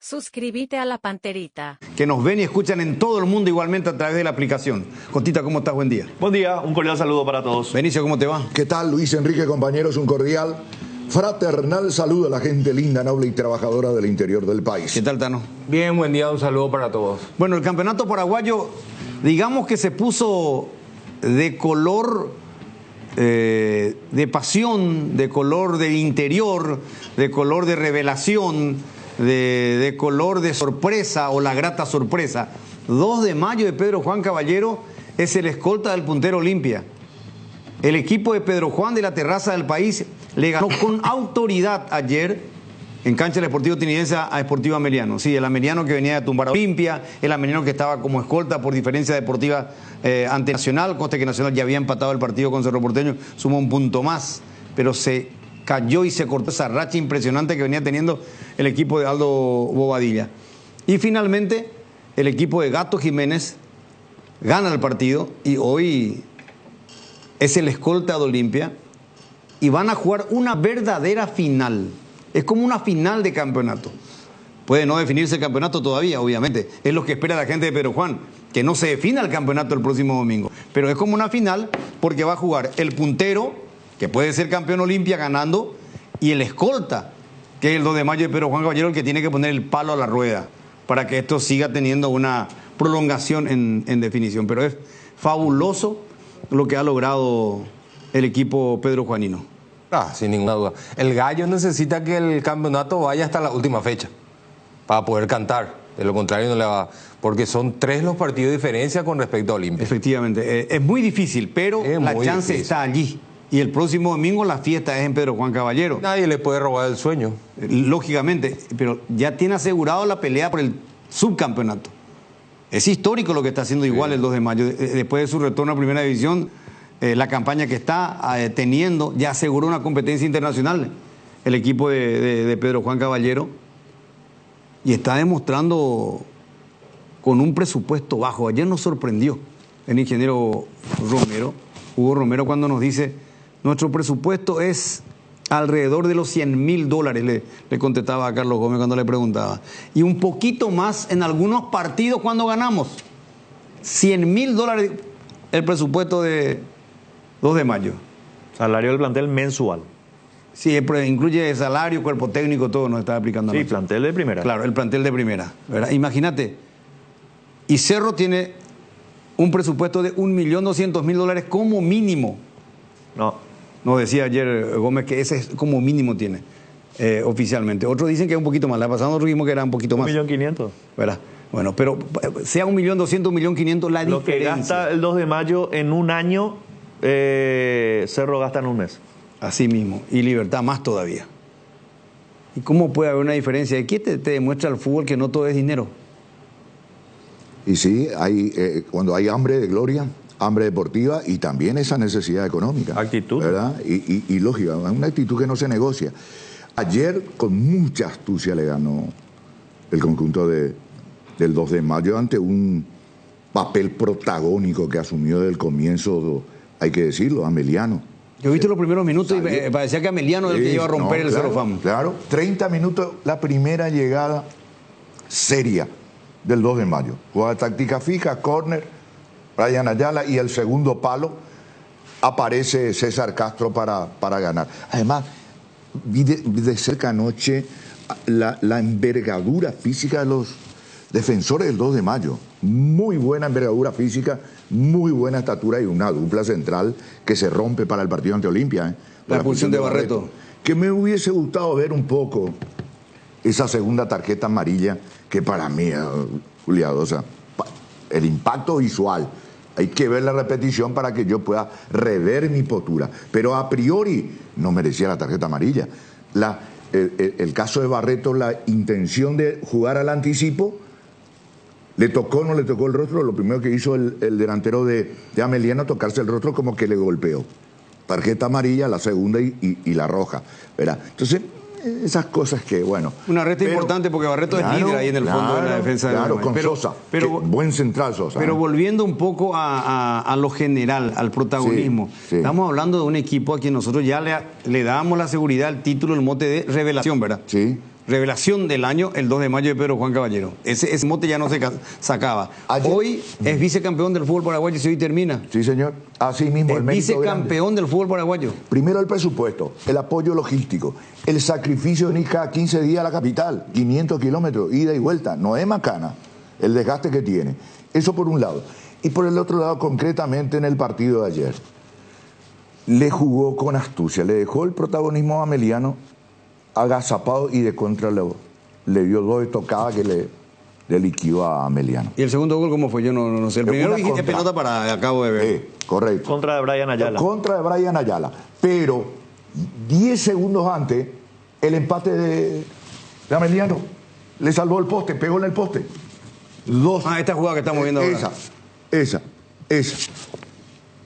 Suscríbete a La Panterita. Que nos ven y escuchan en todo el mundo igualmente a través de la aplicación. Cotita, ¿cómo estás? Buen día. Buen día, un cordial saludo para todos. Benicio, ¿cómo te va? ¿Qué tal, Luis Enrique, compañeros? Un cordial, fraternal saludo a la gente linda, noble y trabajadora del interior del país. ¿Qué tal, Tano? Bien, buen día, un saludo para todos. Bueno, el campeonato paraguayo, digamos que se puso de color de pasión, de color del interior, de color de revelación, de color de sorpresa o la grata sorpresa. 2 de mayo de Pedro Juan Caballero es el escolta del puntero Olimpia. El equipo de Pedro Juan de la Terraza del País le ganó con autoridad ayer en cancha del Sportivo Tinidense a Sportivo Ameliano. Sí, el Ameliano que venía de tumbar a Olimpia, el Ameliano que estaba como escolta por diferencia deportiva ante Nacional. Conste que Nacional ya había empatado el partido con Cerro Porteño, sumó un punto más, pero se cayó y se cortó esa racha impresionante que venía teniendo el equipo de Aldo Bobadilla. Y finalmente el equipo de Gato Jiménez gana el partido y hoy es el escolta de Olimpia y van a jugar una verdadera final. Es como una final de campeonato. Puede no definirse el campeonato todavía, obviamente. Es lo que espera la gente de Pedro Juan, que no se defina el campeonato el próximo domingo. Pero es como una final porque va a jugar el puntero, que puede ser campeón Olimpia ganando, y el escolta, que es el 2 de mayo de Pedro Juan Caballero, el que tiene que poner el palo a la rueda para que esto siga teniendo una prolongación en definición. Pero es fabuloso lo que ha logrado el equipo Pedro Juanino. Sin ninguna duda. El Gallo necesita que el campeonato vaya hasta la última fecha para poder cantar. De lo contrario no le va, porque son 3 los partidos de diferencia con respecto a Olimpia. Efectivamente, es muy difícil, pero la chance está allí. Y el próximo domingo la fiesta es en Pedro Juan Caballero. Nadie le puede robar el sueño. Lógicamente, pero ya tiene asegurado la pelea por el subcampeonato. Es histórico lo que está haciendo igual el 2 de mayo. Después de su retorno a Primera División, la campaña que está teniendo, ya aseguró una competencia internacional el equipo de Pedro Juan Caballero. Y está demostrando con un presupuesto bajo. Ayer nos sorprendió el ingeniero Romero, Hugo Romero, cuando nos dice: nuestro presupuesto es alrededor de los $100.000, le contestaba a Carlos Gómez cuando le preguntaba. Y un poquito más en algunos partidos cuando ganamos. $100.000 el presupuesto de 2 de mayo. Salario del plantel mensual. Sí, incluye salario, cuerpo técnico, todo nos está aplicando. Sí, plantel de primera. Claro, el plantel de primera, ¿verdad? Imagínate. Y Cerro tiene un presupuesto de $1.200.000 como mínimo. No. Nos decía ayer Gómez que ese es como mínimo tiene oficialmente. Otros dicen que es un poquito más. La pasada nosotros dijimos que era un poquito más. 1.500.000. ¿Verdad? Bueno, pero sea 1.200.000, 1.500.000, la lo diferencia. Lo que gasta el 2 de mayo en un año, Cerro gasta en un mes. Así mismo. Y Libertad más todavía. ¿Y cómo puede haber una diferencia? ¿Qué te demuestra el fútbol que no todo es dinero? Y sí, cuando hay hambre de gloria, hambre deportiva y también esa necesidad económica. Actitud. ¿Verdad? Y lógica, una actitud que no se negocia. Ayer, con mucha astucia, le ganó el conjunto del 2 de mayo ante un papel protagónico que asumió desde el comienzo, hay que decirlo, Ameliano. Yo he visto los primeros minutos y me parecía que Ameliano es el que iba a romper el Cerro Fam. Claro, 30 minutos, la primera llegada seria del 2 de mayo. Jugada táctica fija, córner, Brian Ayala, y el segundo palo aparece César Castro para ganar. Además, vi de cerca anoche la envergadura física de los defensores del 2 de mayo. Muy buena envergadura física, muy buena estatura y una dupla central que se rompe para el partido ante Olimpia. La expulsión de Barreto. Que me hubiese gustado ver un poco esa segunda tarjeta amarilla, que para mí, Juliadosa, el impacto visual. Hay que ver la repetición para que yo pueda rever mi postura. Pero a priori no merecía la tarjeta amarilla. El caso de Barreto, la intención de jugar al anticipo, ¿le tocó o no le tocó el rostro? Lo primero que hizo el delantero de Ameliano, tocarse el rostro, como que le golpeó. Tarjeta amarilla, la segunda y la roja, ¿verdad? Entonces, esas cosas que, bueno... Una reta importante porque Barreto es líder ahí en el fondo de la defensa. Claro, con Sosa. Buen central Sosa. Pero volviendo un poco a lo general, al protagonismo. Sí. Estamos hablando de un equipo a quien nosotros ya le dábamos la seguridad, el título, el mote de revelación, ¿verdad? Sí. revelación del año, el 2 de mayo de Pedro Juan Caballero. Ese mote ya no se sacaba. Hoy es vicecampeón del fútbol paraguayo y si hoy termina. Sí, señor. Así mismo, Es el mérito vicecampeón del fútbol paraguayo. grande. Primero el presupuesto, el apoyo logístico, el sacrificio de venir cada 15 días a la capital, 500 kilómetros, ida y vuelta. No es macana el desgaste que tiene. Eso por un lado. Y por el otro lado, concretamente en el partido de ayer, le jugó con astucia, le dejó el protagonismo a Ameliano agazapado y de contra le dio 2 estocadas que le liquidó a Ameliano. ¿Y el segundo gol cómo fue? Yo no sé. El primero Una dijiste contra. pelota para acabo de ver. Correcto. Contra de Brian Ayala. Contra de Brian Ayala. Pero 10 segundos antes, el empate de Ameliano le salvó el poste, pegó en el poste. 2. Esta jugada que estamos viendo ahora. Esa.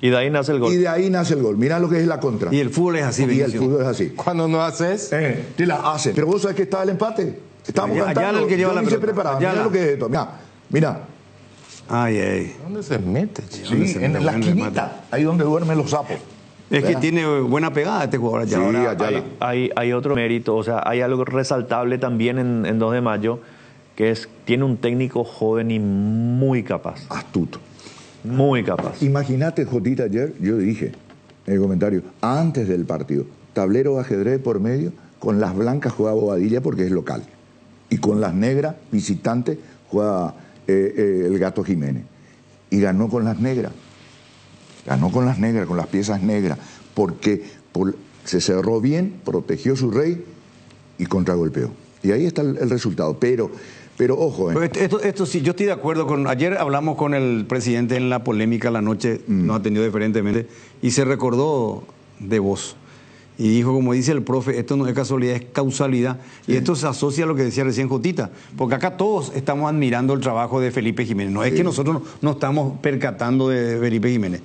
Y de ahí nace el gol. Y de ahí nace el gol. Mirá lo que es la contra. Y el fútbol es así, Y el Vinicio. fútbol es así. Cuando no haces, Te la hacen. Pero vos sabés que estaba el empate. Estábamos Ayala cantando. el que lleva Yo la ni se pelota. preparaba. Ayala. Mirá lo que es esto. Mirá. Ay. ¿dónde se mete, chico? ¿Dónde Sí, se en mete? la Buen esquinita. Ahí donde duermen los sapos. Es que ¿Verdad? tiene buena pegada este jugador allá. Sí, Ahora, Ayala. Hay otro mérito, o sea, hay algo resaltable también en 2 de mayo, que es, tiene un técnico joven y muy capaz. Astuto. Muy capaz. Imagínate, Jotita, ayer yo dije en el comentario, antes del partido, tablero de ajedrez por medio, con las blancas juega Bobadilla porque es local. Y con las negras, visitante, juega el Gato Jiménez. Y ganó con las negras. Ganó con las negras, con las piezas negras, porque se cerró bien, protegió su rey y contragolpeó. Y ahí está el resultado. Pero ojo, Pero esto sí, yo estoy de acuerdo con... Ayer hablamos con el presidente en la polémica la noche, nos atendió diferentemente, y se recordó de vos. Y dijo, como dice el profe, esto no es casualidad, es causalidad. Y esto se asocia a lo que decía recién Jotita. Porque acá todos estamos admirando el trabajo de Felipe Jiménez. No es que nosotros no estamos percatando de Felipe Jiménez.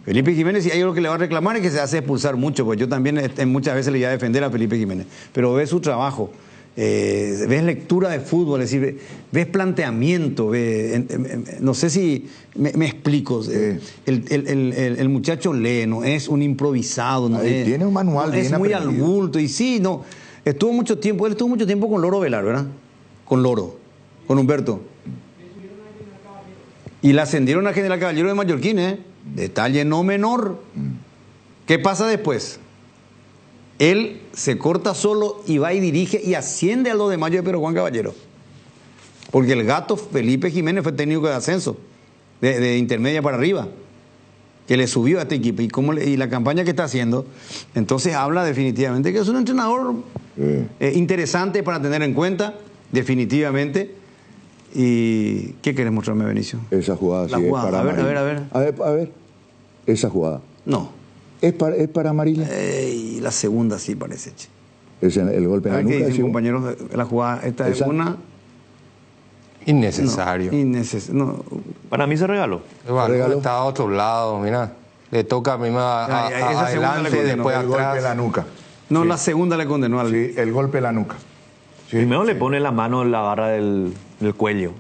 Felipe Jiménez, si hay algo que le va a reclamar, es que se hace expulsar mucho. Pues yo también muchas veces le iba a defender a Felipe Jiménez. Pero ve su trabajo. Ves lectura de fútbol, es decir, ves planteamiento, no sé si me explico. El muchacho lee, no es un improvisado, no es, tiene un manual no bien es muy aprendido. al bulto. Y sí, no, él estuvo mucho tiempo con Loro Velar, ¿verdad? Con Loro, con Humberto. Y la ascendieron a General Caballero de Mallorquín, detalle no menor. ¿Qué pasa después? Él se corta solo y va y dirige y asciende al 2 de mayo de Pedro Juan Caballero. Porque el gato Felipe Jiménez fue técnico de ascenso, de intermedia para arriba, que le subió a este equipo. Y la campaña que está haciendo, entonces habla definitivamente que es un entrenador interesante para tener en cuenta, definitivamente. ¿Y qué querés mostrarme, Benicio? esa jugada La sí jugada, es para a ver, Amarillo. A ver. Esa jugada. No. ¿Es para Amarillo? Y la segunda sí parece, che. Es el golpe en A la ver qué nuca. dicen, ¿sí? compañeros, la jugada, esta es ¿Esa? una... innecesario. No. Para mí se regaló. El balón Regalo. está a otro lado, mira. Le toca a mí más Esa segunda le adelante, condenó, después El golpe en la atrás. nuca. No, la segunda le condenó al... Sí, el golpe en la nuca. Sí, Primero le sí. pone la mano en la barra del cuello.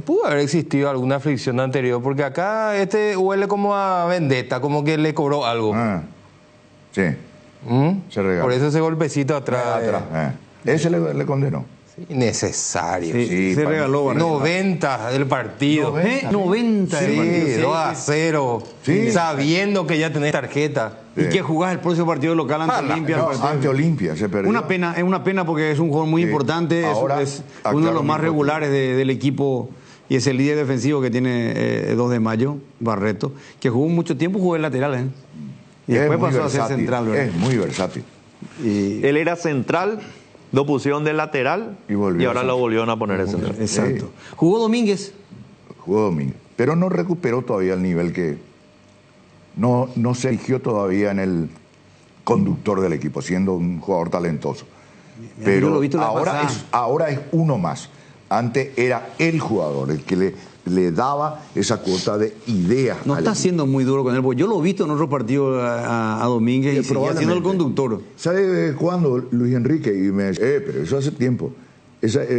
Pudo haber existido alguna fricción anterior, porque acá huele como a vendetta, como que le cobró algo. Sí. ¿Mm? Se regaló. Por eso ese golpecito atrás. Atrás. Ese le condenó. Innecesario. Sí, Sí, se para- regaló. Barrera. 90 del partido. 90 del partido, Sí, sí. 2-0. Sí. Sabiendo que ya tenés tarjeta. ¿Y qué jugás el próximo partido local ante Olimpia? No, el partido? ante Olimpia se perdió. Es una pena porque es un jugador muy Sí. importante, Ahora, es uno de aclaro los mi más punto. regulares del equipo y es el líder defensivo que tiene 2 de mayo, Barreto, que jugó mucho tiempo, jugó el lateral, y Es después muy pasó a ser versátil, central, ¿verdad? Es muy versátil. Y- Él era central, lo pusieron de lateral Y volvió ahora a lo central. volvieron a poner de central. Exacto. Jugó Domínguez. Jugó Domínguez. Pero no recuperó todavía el nivel que... No se eligió todavía en el conductor del equipo, siendo un jugador talentoso. yo Pero lo he visto la pasada. ahora es uno más. Antes era el jugador el que le daba esa cuota de ideas. No al está equipo. siendo muy duro con él, porque yo lo he visto en otro partido a Domínguez y seguía siendo el conductor. ¿Sabe cuándo Luis Enrique? Y me dice, pero eso hace tiempo.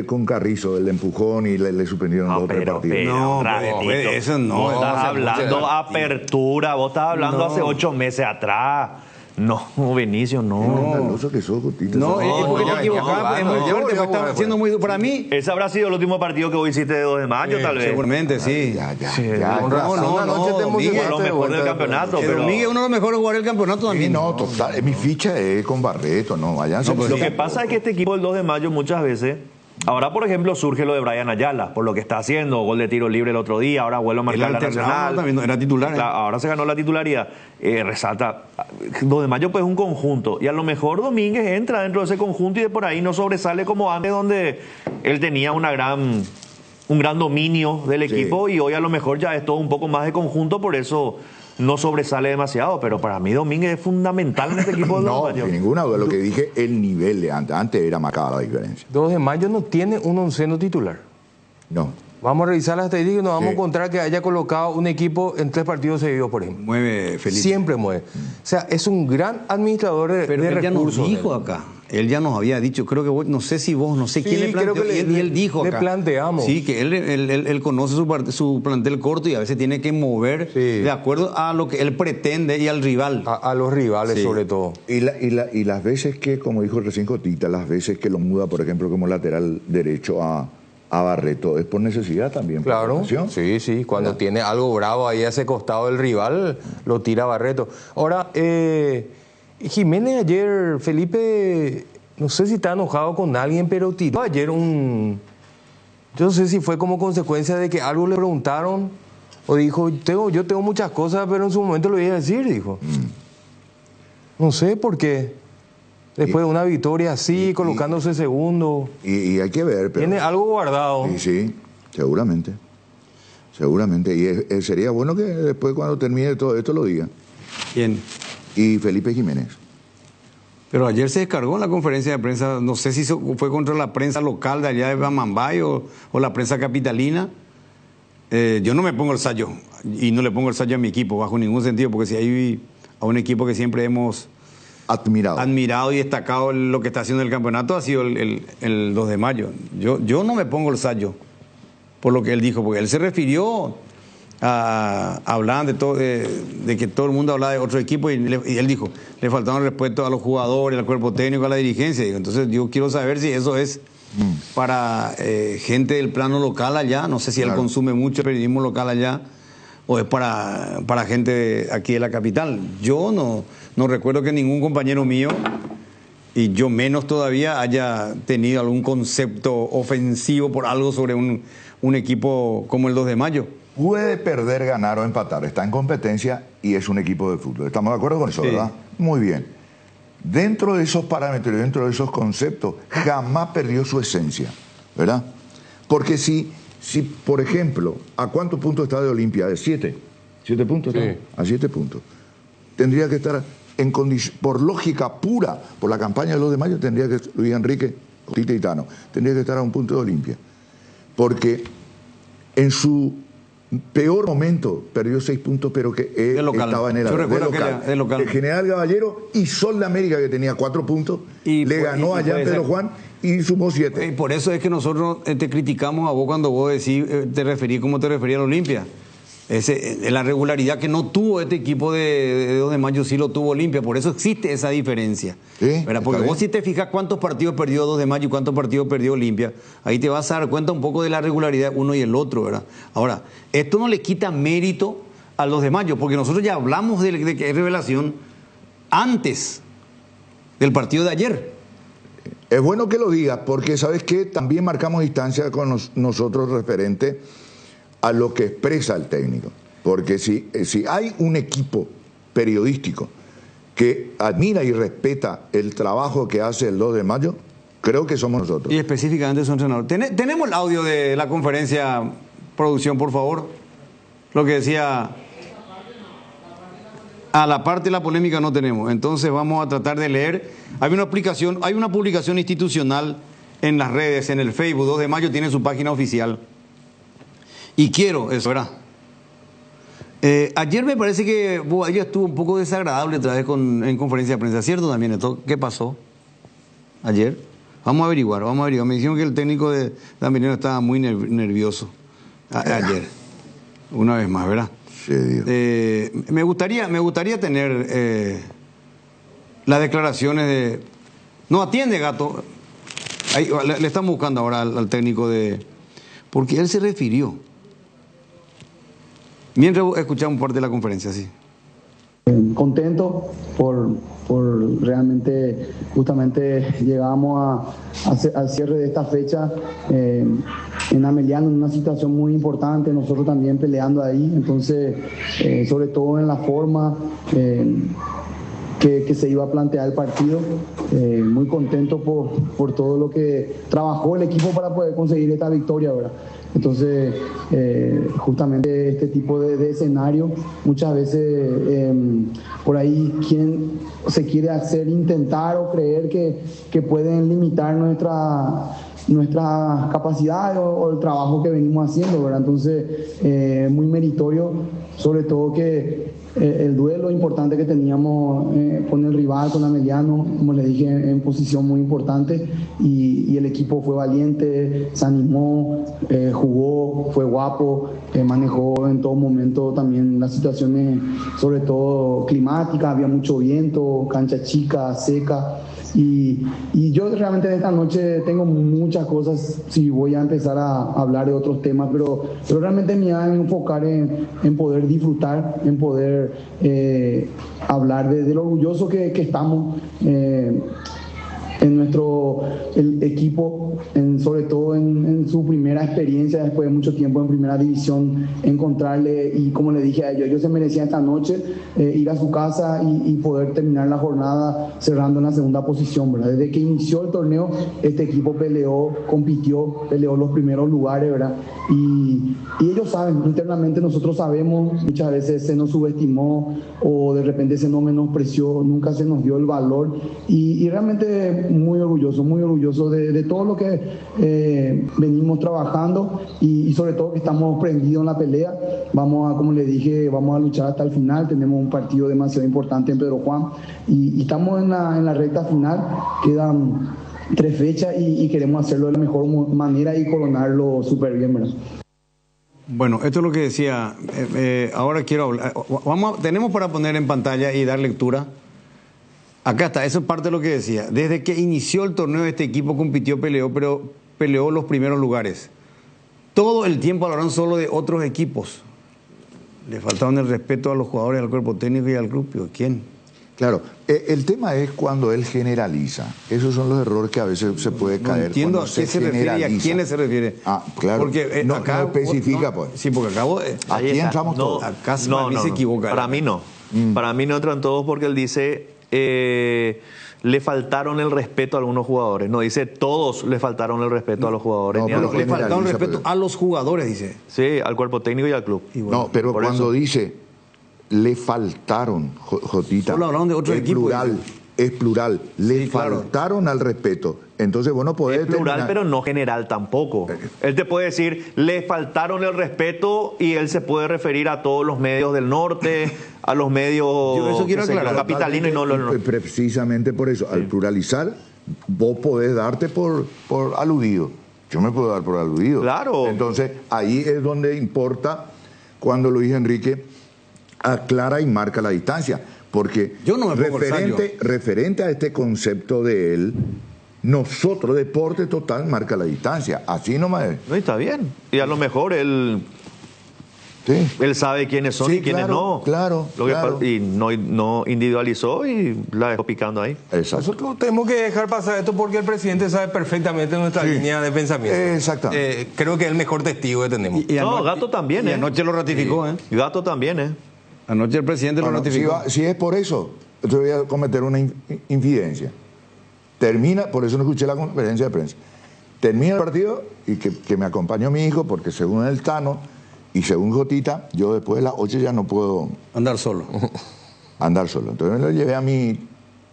Con Carrizo, el empujón y le suspendieron No, 2 o 3 pero, partidos. No, otra vez, pero Tito. eso no. Vos estás hace hablando mucho- apertura, vos estás hablando No. hace 8 meses atrás. No, Benicio, no. Escandaloso que sos, Gotito. No, es porque no, te equivocás, es muy no, fuerte, no, porque está no, siendo muy duro. Para mí, Ese habrá sido el último partido que vos hiciste de 2 de mayo, tal vez. seguramente, sí. Ya. Con razón, no, una noche no, te Domínguez, emocionaste lo de mejor vuelta del de- campeonato. Que pero- Domínguez es uno de los mejores jugadores del campeonato Sí, también. no, total. Mi ficha es con Barreto, no. Vayan No, pues Lo que pasa es que este equipo del 2 de mayo muchas veces, ahora por ejemplo surge lo de Brian Ayala, por lo que está haciendo, gol de tiro libre el otro día, ahora vuelve a Él marcar la alternaba Nacional. también, era titular. Ahora se ganó la titularidad. Resalta, 2 de mayo pues es un conjunto, y a lo mejor Domínguez entra dentro de ese conjunto y de por ahí no sobresale como antes, donde él tenía un gran dominio del equipo, y hoy a lo mejor ya es todo un poco más de conjunto, por eso no sobresale demasiado, pero para mí Domínguez es fundamental en este equipo del 2 No, de mayo. sin ninguna duda. Lo que dije, el nivel de antes. Antes era marcada la diferencia. 2 de mayo no tiene un onceno titular. No. Vamos a revisar las estadísticas y nos vamos Sí. a encontrar que haya colocado un equipo en 3 partidos seguidos, por ejemplo. Mueve Felipe. Siempre mueve. O sea, es un gran administrador Pero de él ya nos recursos. dijo acá. Él ya nos había dicho, creo que vos, no sé si vos, no sé quién Sí, le planteó, creo que y él dijo le acá. planteamos. Sí, que él conoce su plantel corto y a veces tiene que mover Sí. de acuerdo a lo que él pretende y al rival. A los rivales, Sí. sobre todo. Y las veces que, como dijo recién Cotita, las veces que lo muda, por ejemplo, como lateral derecho a Barreto, es por necesidad también. por Claro, vocación. sí. Cuando ¿Verdad? tiene algo bravo ahí a ese costado del rival, lo tira Barreto. Ahora, Jiménez ayer, Felipe, no sé si está enojado con alguien, pero tiró ayer un... Yo no sé si fue como consecuencia de que algo le preguntaron o dijo, yo tengo muchas cosas, pero en su momento lo iba a decir, dijo. No sé por qué. Después de una victoria así, colocándose segundo, Y hay que ver, pero... tiene algo guardado. Sí, seguramente. Seguramente. Y sería bueno que después, cuando termine todo esto, lo diga. Bien. Y Felipe Jiménez. Pero ayer se descargó en la conferencia de prensa, no sé si fue contra la prensa local de allá de Bamambay o la prensa capitalina. Yo no me pongo el sallo y no le pongo el sallo a mi equipo bajo ningún sentido, porque si hay a un equipo que siempre hemos admirado y destacado lo que está haciendo en el campeonato ha sido el 2 de mayo. Yo no me pongo el sallo por lo que él dijo, porque él se refirió hablaban de que todo el mundo hablaba de otro equipo y él dijo, le faltaron respeto a los jugadores, al cuerpo técnico, a la dirigencia. Digo, entonces yo quiero saber si eso es para gente del plano local allá, no sé si él consume mucho periodismo local allá, o es para gente aquí de la capital. Yo no recuerdo que ningún compañero mío, y yo menos todavía, haya tenido algún concepto ofensivo por algo sobre un equipo como el 2 de mayo. Puede perder, ganar o empatar. Está en competencia y es un equipo de fútbol. ¿Estamos de acuerdo con eso, Sí. verdad? Muy bien. Dentro de esos parámetros, dentro de esos conceptos, jamás perdió su esencia, ¿verdad? Porque si por ejemplo, ¿a cuántos puntos está de Olimpia? ¿De 7? ¿7 puntos? Sí. ¿No? A 7 puntos. Tendría que estar en condición, por lógica pura, por la campaña del 2 de mayo, tendría que, Luis Enrique, Tite y Tano, tendría que estar a un punto de Olimpia. Porque en su peor momento perdió 6 puntos, pero que De local. estaba en el Yo de recuerdo que local. era de local. El General Caballero y Sol de América, que tenía 4 puntos, Y le ganó allá en puede Pedro ser. Juan y sumó 7. Y por eso es que nosotros te criticamos a vos cuando vos decís, te referís como te referías a la Olimpia. La regularidad que no tuvo este equipo de 2 de mayo sí lo tuvo Olimpia, por eso existe esa diferencia. Sí, ¿Verdad? Porque está vos bien. si te fijas cuántos partidos perdió 2 de mayo y cuántos partidos perdió Olimpia, ahí te vas a dar cuenta un poco de la regularidad de uno y el otro, ¿verdad? Ahora, esto no le quita mérito a los de mayo, porque nosotros ya hablamos de que hay revelación antes del partido de ayer. Es bueno que lo digas, porque ¿sabes qué? También marcamos distancia con nosotros referente a lo que expresa el técnico. Porque si hay un equipo periodístico que admira y respeta el trabajo que hace el 2 de mayo, creo que somos nosotros. Y específicamente su entrenador. Tenemos el audio de la conferencia, producción, por favor. Lo que decía... A la parte de la polémica no tenemos. Entonces vamos a tratar de leer. Hay una publicación institucional en las redes, en el Facebook. 2 de mayo tiene su página oficial. Y quiero eso, ¿verdad? Ayer me parece que ella estuvo un poco desagradable otra vez en conferencia de prensa. ¿Cierto también esto? ¿Qué pasó ayer? Vamos a averiguar. Me dijeron que el técnico de Damiano estaba muy nervioso ayer. Una vez más, ¿verdad? Sí, Dios. Me gustaría tener las declaraciones de... No atiende, Gato. Ahí, le están buscando ahora al técnico de... Porque él se refirió. Mientras escuchamos parte de la conferencia, sí. Contento por realmente, justamente llegábamos al cierre de esta fecha en Ameliano, en una situación muy importante, nosotros también peleando ahí, entonces sobre todo en la forma que se iba a plantear el partido, muy contento por todo lo que trabajó el equipo para poder conseguir esta victoria, ¿verdad? Entonces, justamente este tipo de escenario, muchas veces por ahí quien se quiere hacer intentar o creer que pueden limitar nuestras capacidades o el trabajo que venimos haciendo, ¿verdad? Entonces, muy meritorio, sobre todo que el duelo importante que teníamos con el rival, con Ameliano, como les dije, en posición muy importante, y el equipo fue valiente, se animó, jugó, fue guapo, manejó en todo momento también las situaciones, sobre todo climáticas, había mucho viento, cancha chica, seca. Y yo realmente de esta noche tengo muchas cosas, si voy a empezar a hablar de otros temas, pero realmente me voy a enfocar en poder disfrutar, en poder hablar de lo orgulloso que estamos en el equipo, sobre todo en su primera experiencia después de mucho tiempo en primera división, encontrarle, y como le dije a ellos se merecían esta noche ir a su casa y poder terminar la jornada cerrando en la segunda posición, ¿verdad? Desde que inició el torneo este equipo compitió, peleó los primeros lugares, ¿verdad? Y ellos saben, internamente nosotros sabemos, muchas veces se nos subestimó o de repente se nos menospreció, nunca se nos dio el valor, y realmente muy orgulloso de todo lo que venimos trabajando, y sobre todo que estamos prendidos en la pelea. Como le dije, vamos a luchar hasta el final. Tenemos un partido demasiado importante en Pedro Juan y estamos en la recta final. Quedan 3 fechas y queremos hacerlo de la mejor manera y coronarlo súper bien, ¿verdad? Bueno, esto es lo que decía. Ahora quiero hablar. Tenemos para poner en pantalla y dar lectura. Acá está, eso es parte de lo que decía. Desde que inició el torneo, este equipo compitió, pero peleó los primeros lugares. Todo el tiempo hablaron solo de otros equipos. Le faltaban el respeto a los jugadores, al cuerpo técnico y al club. ¿Quién? Claro, el tema es cuando él generaliza. Esos son los errores que a veces se puede caer. No entiendo a qué se refiere y a quiénes se refiere. Ah, claro. Porque no especifica, pues. Sí, porque acabo... Aquí entramos todos. Acá se equivoca. Para mí no. Para mí no entran todos porque él dice... le faltaron el respeto a algunos jugadores. No dice todos le faltaron el respeto a los jugadores. No, pero le faltaron respeto a los jugadores, dice. Sí, al cuerpo técnico y al club. Y bueno, no, pero cuando dice le faltaron, Jotita, solo hablaron de otro equipo. Es plural. Le Sí, claro. faltaron al respeto. Entonces, bueno, puede es plural, pero no general tampoco. Él te puede decir, le faltaron el respeto, y él se puede referir a todos los medios del norte, a los medios Yo eso quiero aclarar. capitalinos y no los... Precisamente por eso, al pluralizar, vos podés darte por aludido. Yo me puedo dar por aludido. Claro. Entonces, ahí es donde importa cuando Luis Enrique aclara y marca la distancia. Porque yo no me pongo referente a este concepto de él, nosotros, Deporte Total, marca la distancia. Así nomás es. No, está bien. Y a lo mejor él sabe quiénes son y quiénes no. Claro. Y no individualizó y la dejó picando ahí. Exacto. Nosotros tenemos que dejar pasar esto porque el presidente sabe perfectamente nuestra línea de pensamiento. Exactamente. Creo que es el mejor testigo que tenemos. Gato también, y anoche lo ratificó, Gato también, Anoche el presidente lo ratificó. Si es por eso, yo voy a cometer una infidencia. Termina, por eso no escuché la conferencia de prensa. Termina el partido y que me acompañó mi hijo, porque según el Tano y según Jotita, yo después de las 8 ya no puedo andar solo. Entonces me lo llevé a mi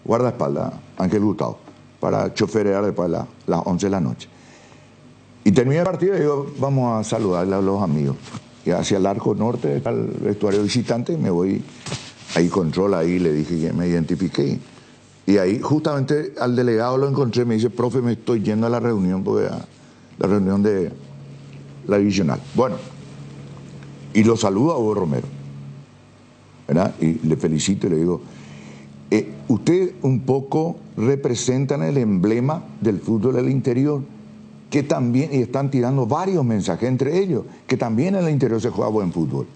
guardaespaldas, Ángel Gustavo, para choferear después de las 11 de la noche. Y terminé el partido y digo, vamos a saludarle a los amigos. Y hacia el arco norte, al vestuario visitante, me voy, ahí control, ahí le dije que me identifiqué. Y ahí justamente al delegado lo encontré, me dice, profe, me estoy yendo a la reunión, porque la reunión de la divisional. Bueno, y lo saludo a Hugo Romero, ¿verdad? Y le felicito y le digo, ustedes un poco representan el emblema del fútbol del interior, que también, y están tirando varios mensajes, entre ellos, que también en el interior se juega buen fútbol,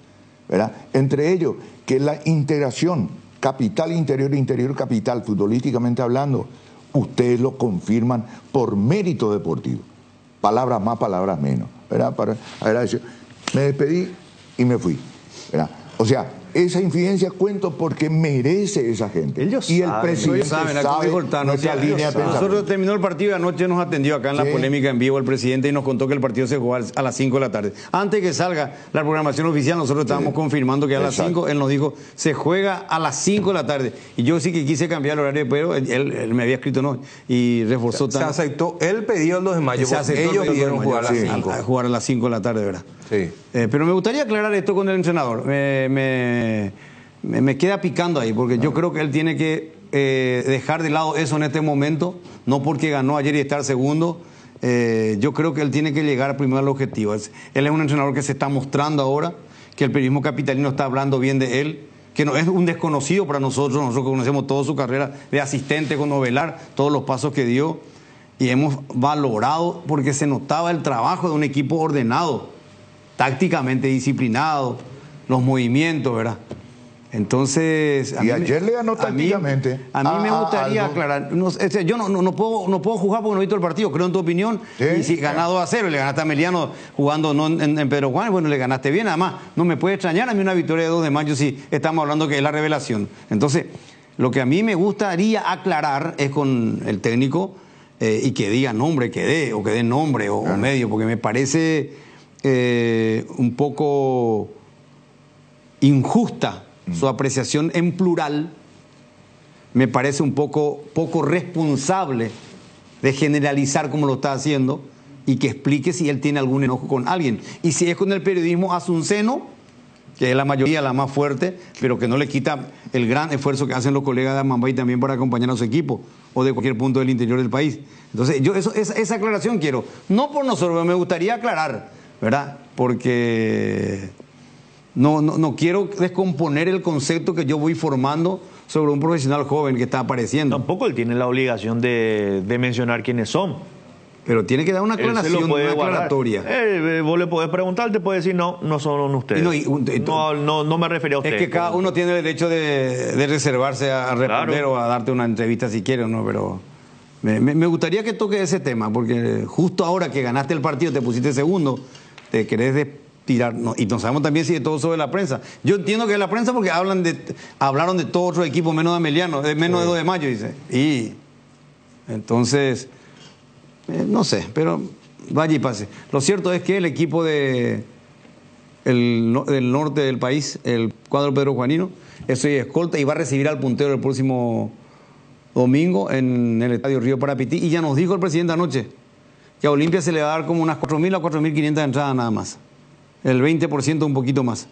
¿verdad? Entre ellos, que la integración capital-interior, interior-capital, futbolísticamente hablando, ustedes lo confirman por mérito deportivo. Palabras más, palabras menos, ¿verdad? Para agradecer. Me despedí y me fui, ¿verdad? O sea, esa infidencia cuento porque merece esa gente. Ellos y el saben, presidente saben, sabe dijo el Tano, nuestra línea de nosotros pensamiento. terminó el partido y anoche nos atendió acá en la Sí. polémica en vivo el presidente y nos contó que el partido se jugó a las 5 de la tarde. Antes que salga la programación oficial, nosotros estábamos confirmando que a las Exacto. 5, él nos dijo, se juega a las 5 de la tarde. Y yo sí que quise cambiar el horario, pero él me había escrito no, y reforzó Se Tano. aceptó el pedido el 2 de mayo, Se porque aceptó el ellos pedido pidieron de jugar a las mayo, 5. a jugar a las 5 de la tarde, ¿verdad? Sí. Pero me gustaría aclarar esto con el entrenador. Me queda picando ahí, porque yo creo que él tiene que dejar de lado eso en este momento, no porque ganó ayer y estar segundo. Yo creo que él tiene que llegar primero al objetivo. Él es un entrenador que se está mostrando ahora, que el periodismo capitalino está hablando bien de él, que no es un desconocido para nosotros conocemos toda su carrera de asistente con Ovelar, todos los pasos que dio, y hemos valorado porque se notaba el trabajo de un equipo ordenado, tácticamente disciplinado, los movimientos, ¿verdad? Entonces... Y ayer le ganó tácticamente. A mí me gustaría algo. aclarar, yo no puedo juzgar porque no he visto el partido, creo en tu opinión, Sí, y si ganás 2-0 y le ganaste a Meliano jugando no en Pedro Juan, bueno, le ganaste bien, además, no me puede extrañar a mí una victoria de 2 de mayo si estamos hablando que es la revelación. Entonces, lo que a mí me gustaría aclarar es con el técnico y que diga nombre, que dé nombre o medio, porque me parece un poco injusta su apreciación en plural, me parece un poco responsable de generalizar como lo está haciendo y que explique si él tiene algún enojo con alguien. Y si es con el periodismo, hace un seno, que es la mayoría, la más fuerte, pero que no le quita el gran esfuerzo que hacen los colegas de Amambay también para acompañar a su equipo o de cualquier punto del interior del país. Entonces, yo esa aclaración quiero. No por nosotros, me gustaría aclarar, ¿verdad? Porque... No quiero descomponer el concepto que yo voy formando sobre un profesional joven que está apareciendo. Tampoco él tiene la obligación de mencionar quiénes son. Pero tiene que dar una Él se aclaración, lo puede una guardar. aclaratoria. Vos le podés preguntar, te puede decir, no son ustedes. No me refería a ustedes. Es que cada uno tiene el derecho de reservarse a responder Claro. o a darte una entrevista si quiere o no, pero me gustaría que toque ese tema, porque justo ahora que ganaste el partido, te pusiste segundo, te querés tirar, y no sabemos también si de todo sobre la prensa. Yo entiendo que es la prensa porque hablaron de todo otro equipo menos de Ameliano, menos de 2 de mayo, dice. Y entonces, no sé, pero vaya y pase. Lo cierto es que el equipo del norte del país, el cuadro Pedro Juanino, eso es escolta y va a recibir al puntero el próximo domingo en el Estadio Río Parapití. Y ya nos dijo el presidente anoche que a Olimpia se le va a dar como unas 4.000 a 4.500 entradas nada más. El 20% un poquito más.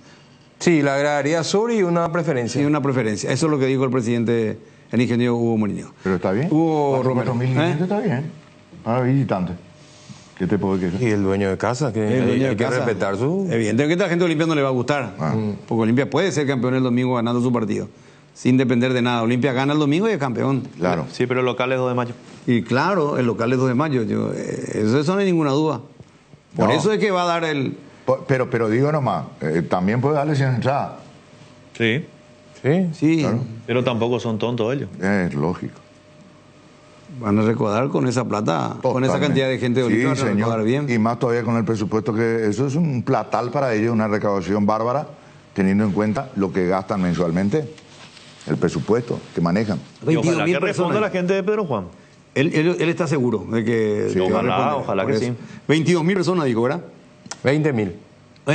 Sí, le agregaría sobre y una preferencia. Y una preferencia. Eso es lo que dijo el presidente, el ingeniero Hugo Molinero. Pero está bien. Hugo Romero. 4.500 está bien. Para visitante. ¿Qué te puedo decir? Y el dueño de casa, que El dueño hay de que casa. respetar su... Evidentemente a la gente de Olimpia no le va a gustar. Porque Olimpia puede ser campeón el domingo ganando su partido. Sin depender de nada. Olimpia gana el domingo y es campeón. Claro. Sí, pero el local es 2 de mayo. Y claro, el local es 2 de mayo. Eso no hay ninguna duda. Por No. eso es que va a dar el... Pero digo nomás, también puede darle 100 entradas. Sí, Sí. Sí, Claro. pero tampoco son tontos ellos. Es lógico. van a recaudar con esa plata, con esa Totalmente. cantidad de gente de Olimpia, Sí, van a recaudar señor. bien. Y más todavía con el presupuesto, que eso es un platal para ellos, una recaudación bárbara, teniendo en cuenta lo que gastan mensualmente, el presupuesto que manejan. Y ojalá 22.000 que responda personas. la gente de Pedro Juan. Él está seguro de que, Sí, de que va a ojalá, responder. ojalá Por que eso. sí. 22.000 personas, dijo, ¿verdad? 20.000.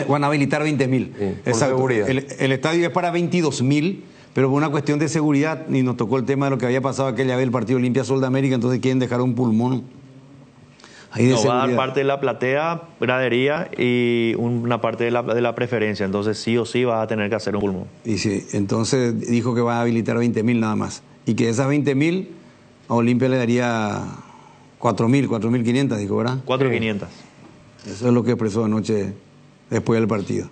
Van a habilitar 20.000. Sí, por seguridad. El estadio es para 22.000, pero por una cuestión de seguridad, y nos tocó el tema de lo que había pasado aquella vez el partido Olimpia Sol de América, entonces quieren dejar un pulmón ahí de Nos va a dar seguridad. parte de la platea, gradería y una parte de la preferencia. Entonces sí o sí vas a tener que hacer un pulmón. Y sí, entonces dijo que va a habilitar 20.000 nada más. Y que de esas 20.000 a Olimpia le daría 4.000, 4.500, dijo, ¿verdad? 4.500. Eso es lo que expresó anoche después del partido.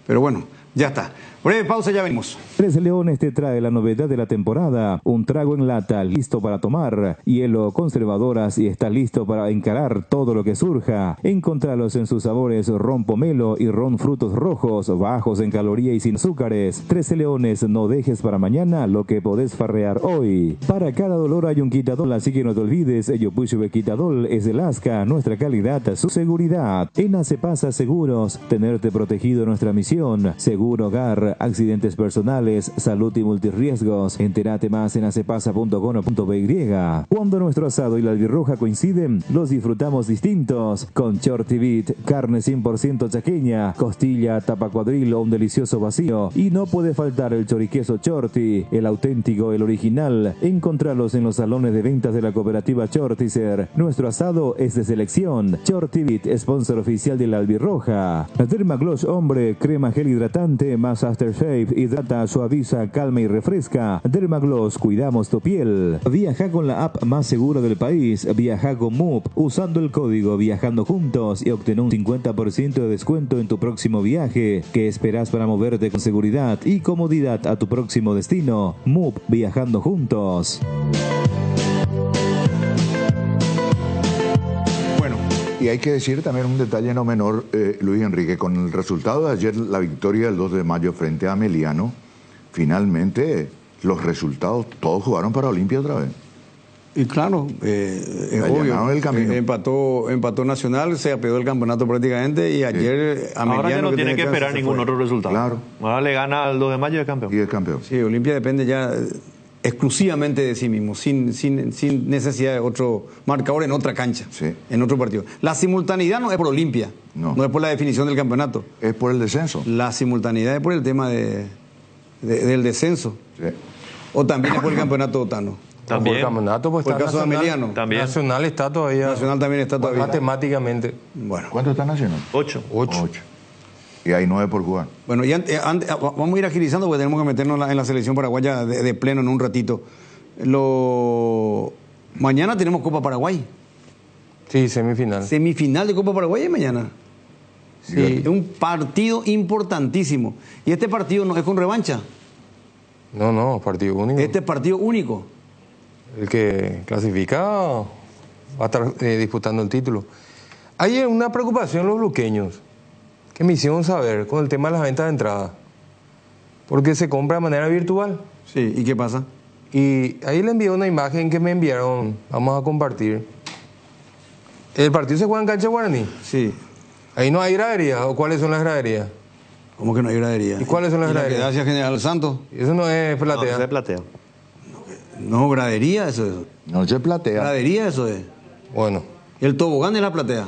Pero bueno, Ya está. Breve pausa, ya venimos. Tres Leones te trae la novedad de la temporada, un trago en lata listo para tomar, hielo, conservadoras y está listo para encarar todo lo que surja. Encontralos en sus sabores ron pomelo y ron frutos rojos, bajos en caloría y sin azúcares. 13 Leones, no dejes para mañana lo que podés farrear hoy. Para cada dolor hay un quitadol, así que no te olvides, Yopushube Quitadol es el Asca, nuestra calidad, su seguridad. En Acepasa Seguros, tenerte protegido nuestra misión. Seguro Hogar, accidentes personales, salud y multirriesgos. Entérate más en acepasa.com.by. Cuando nuestro asado y la albirroja coinciden, los disfrutamos distintos. Con Shorty Beat, carne 100% chaqueña, costilla, tapa cuadril o un delicioso vacío. Y no puede faltar el choriqueso Shorty, el auténtico, el original. Encontralos en los salones de ventas de la cooperativa Shortizer. Nuestro asado es de selección. Shorty Beat, sponsor oficial de la albirroja. Dermagloss Hombre, crema gel hidratante más aftershave, hidrata, suaviza, calma y refresca. Dermagloss, cuidamos tu piel. Viaja con la app más segura del país. Viaja con Moop usando el código Viajando Juntos y obtén un 50% de descuento en tu próximo viaje. ¿Qué esperas para moverte con seguridad y comodidad a tu próximo destino? Moop, Viajando Juntos. Y hay que decir también un detalle no menor, Luis Enrique, con el resultado de ayer, la victoria del 2 de mayo frente a Ameliano, finalmente los resultados, todos jugaron para Olimpia otra vez. Y claro, es obvio, el camino. Empató Nacional, se apeó el campeonato prácticamente y ayer Ameliano... Ahora ya no tiene que esperar ningún otro resultado. Claro. Ahora le gana al 2 de mayo y es campeón. Y es campeón. Sí, Olimpia depende ya exclusivamente de sí mismo, sin necesidad de otro marcador en otra cancha, sí, en otro partido. La simultaneidad no es por Olimpia, no es por la definición del campeonato. Es por el descenso. La simultaneidad es por el tema del descenso. Sí. O también es por el campeonato Otano. Por el campeonato, pues por el está caso Nacional, de Ameliano. También. Nacional está todavía. Nacional también está todavía. Matemáticamente. Bueno. ¿Cuánto está Nacional? 8. 8. Y hay 9 por jugar. Bueno, y vamos a ir agilizando porque tenemos que meternos en la selección paraguaya de pleno en un ratito. Mañana tenemos Copa Paraguay. Sí, semifinal. Semifinal de Copa Paraguay es mañana. Sí. Es un partido importantísimo. Y este partido no es con revancha. No, partido único. Este es partido único. El que clasifica va a estar disputando el título. Hay una preocupación los luqueños que me hicieron saber con el tema de las ventas de entrada. Porque se compra de manera virtual. Sí, ¿y qué pasa? Y ahí le envié una imagen que me enviaron. Vamos a compartir. ¿El partido se juega en cancha guaraní? Sí. Ahí no hay graderías. ¿O cuáles son las graderías? ¿Cómo que no hay gradería? ¿Y cuáles son las graderías? Gracias, General Santos. Eso no es No, platea. ese es platea. No, gradería, eso es. No se platea. Gradería, eso es. Bueno, El tobogán es la platea.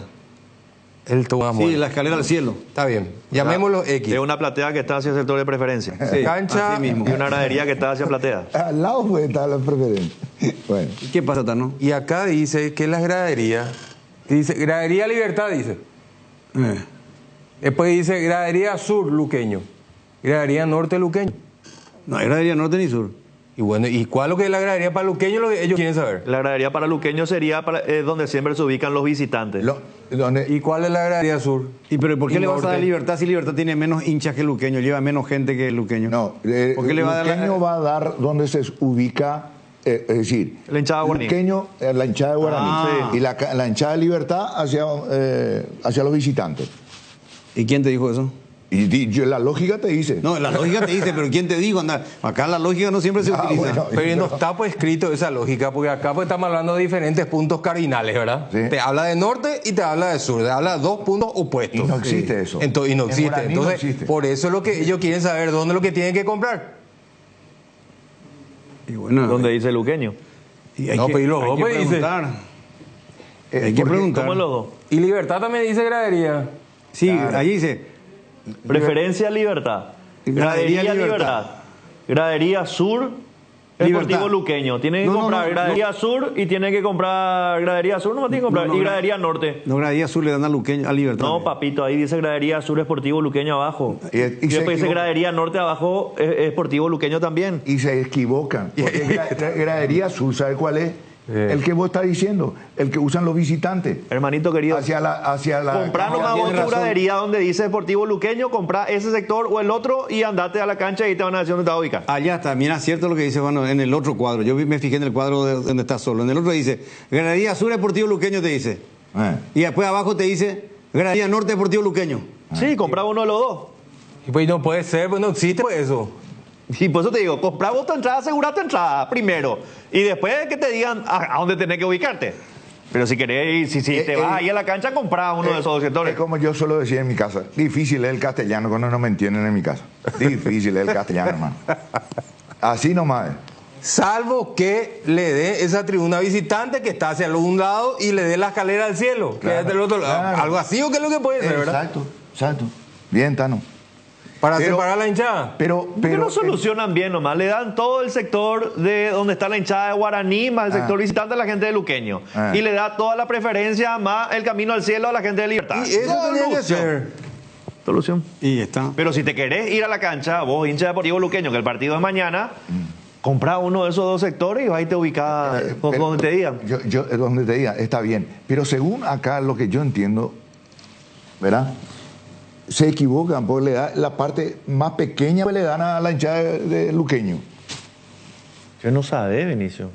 el toma. Sí, la escalera al cielo. Está bien. Llamémoslo X. Es una platea que está hacia el sector de preferencia. Sí, Cancha así mismo. Y una gradería que está hacia platea. Al lado puede estar la preferencia. Bueno. ¿Y qué pasa, Tano? Y acá dice que las graderías, dice Gradería Libertad, dice. Después dice Gradería Sur Luqueño, Gradería Norte Luqueño. No hay gradería norte ni sur. Y bueno, ¿y cuál es lo que es la gradería para Luqueño? Lo que ellos quieren saber. La gradería para luqueños sería donde siempre se ubican los visitantes. ¿Y cuál es la gradería Sur? ¿Y pero por qué Y le vas a dar norte. Libertad si Libertad tiene menos hinchas que Luqueño, lleva menos gente que Luqueño? No, ¿Por qué le va a dar Luqueño va a dar donde se ubica, es decir, La hinchada de Guaraní. Luqueño, la hinchada de Guaraní. Ah. Y la hinchada de Libertad hacia los visitantes. ¿Y quién te dijo eso? La lógica te dice. No, la lógica te dice, pero ¿quién te dijo? Anda, acá la lógica no siempre se utiliza. Bueno, Pero no está pues escrito esa lógica, porque acá pues estamos hablando de diferentes puntos cardinales, ¿verdad? Sí. Te habla de norte y te habla de sur, te habla de dos puntos opuestos. Y no existe eso. Y no En existe. Guaraní no Entonces, existe. por eso es lo que ellos quieren saber, dónde es lo que tienen que comprar. Y bueno, Donde dice luqueño. y hay No, que, pero y los hay dos, que pues, dice. preguntar. Hay que preguntar. ¿Cómo es los dos? Y Libertad también dice gradería. Sí, allí dice Preferencia Libertad. Gradería Gradería Libertad. Libertad. Gradería Sur. Libertad. Esportivo Luqueño. Tienen que No, no, comprar no, Gradería Sur y tienen que comprar Gradería Sur. No tienen que comprar. No, no, y Gradería Norte. no, gradería sur le dan a Luqueño, a Libertad. No, papito, ahí dice Gradería Sur Esportivo Luqueño abajo. Y Y, se después dice equivoca. Gradería Norte abajo, Esportivo Luqueño también. Y se equivocan. Porque gradería sur, ¿sabe cuál es? El que vos estás diciendo, el que usan los visitantes. Hermanito querido, Hacia la comprá nomás vos tu gradería donde dice Deportivo Luqueño, comprá ese sector o el otro y andate a la cancha y te van a decir dónde te vas a ubicar. Allá está, mira, cierto lo que dice, bueno, en el otro cuadro. Yo me fijé en el cuadro donde está solo. En el otro dice, Gradería Sur Deportivo Luqueño, te dice. Y después abajo te dice, Gradería Norte Deportivo Luqueño. Sí, comprá uno de los dos. Y pues no puede ser, pues no existe pues eso. Y por eso te digo, comprá vos tu entrada, asegurá tu entrada primero. Y después que te digan a dónde tenés que ubicarte. Pero si querés, si te vas ahí a la cancha, comprá uno de esos dos sectores. Es como yo suelo decir en mi casa, difícil es el castellano cuando no me entienden en mi casa. Difícil es el castellano, hermano. Así nomás. Salvo que le dé esa tribuna visitante que está hacia un lado y le dé la escalera al cielo, Claro, que es del otro lado. claro. Algo así o qué es lo que puede ser, ¿verdad? Exacto. Bien, Tano. Para Pero- separar la hinchada. ¿Por qué no solucionan bien nomás? Le dan todo el sector de donde está la hinchada de Guaraní, más el sector visitante a la gente de Luqueño. Y le da toda la preferencia, más el camino al cielo a la gente de Libertad. Y eso tenía que ser. Solución. Y está. Pero si te querés ir a la cancha, vos, hincha de Deportivo Luqueño, que el partido es mañana, comprá uno de esos dos sectores y ahí te ubicás donde te digan. Yo, donde te diga, está bien. Pero según acá lo que yo entiendo, ¿verdad? Se equivocan, porque le da la parte más pequeña que le dan a la hinchada de Luqueño. Yo no sabe, Benicio.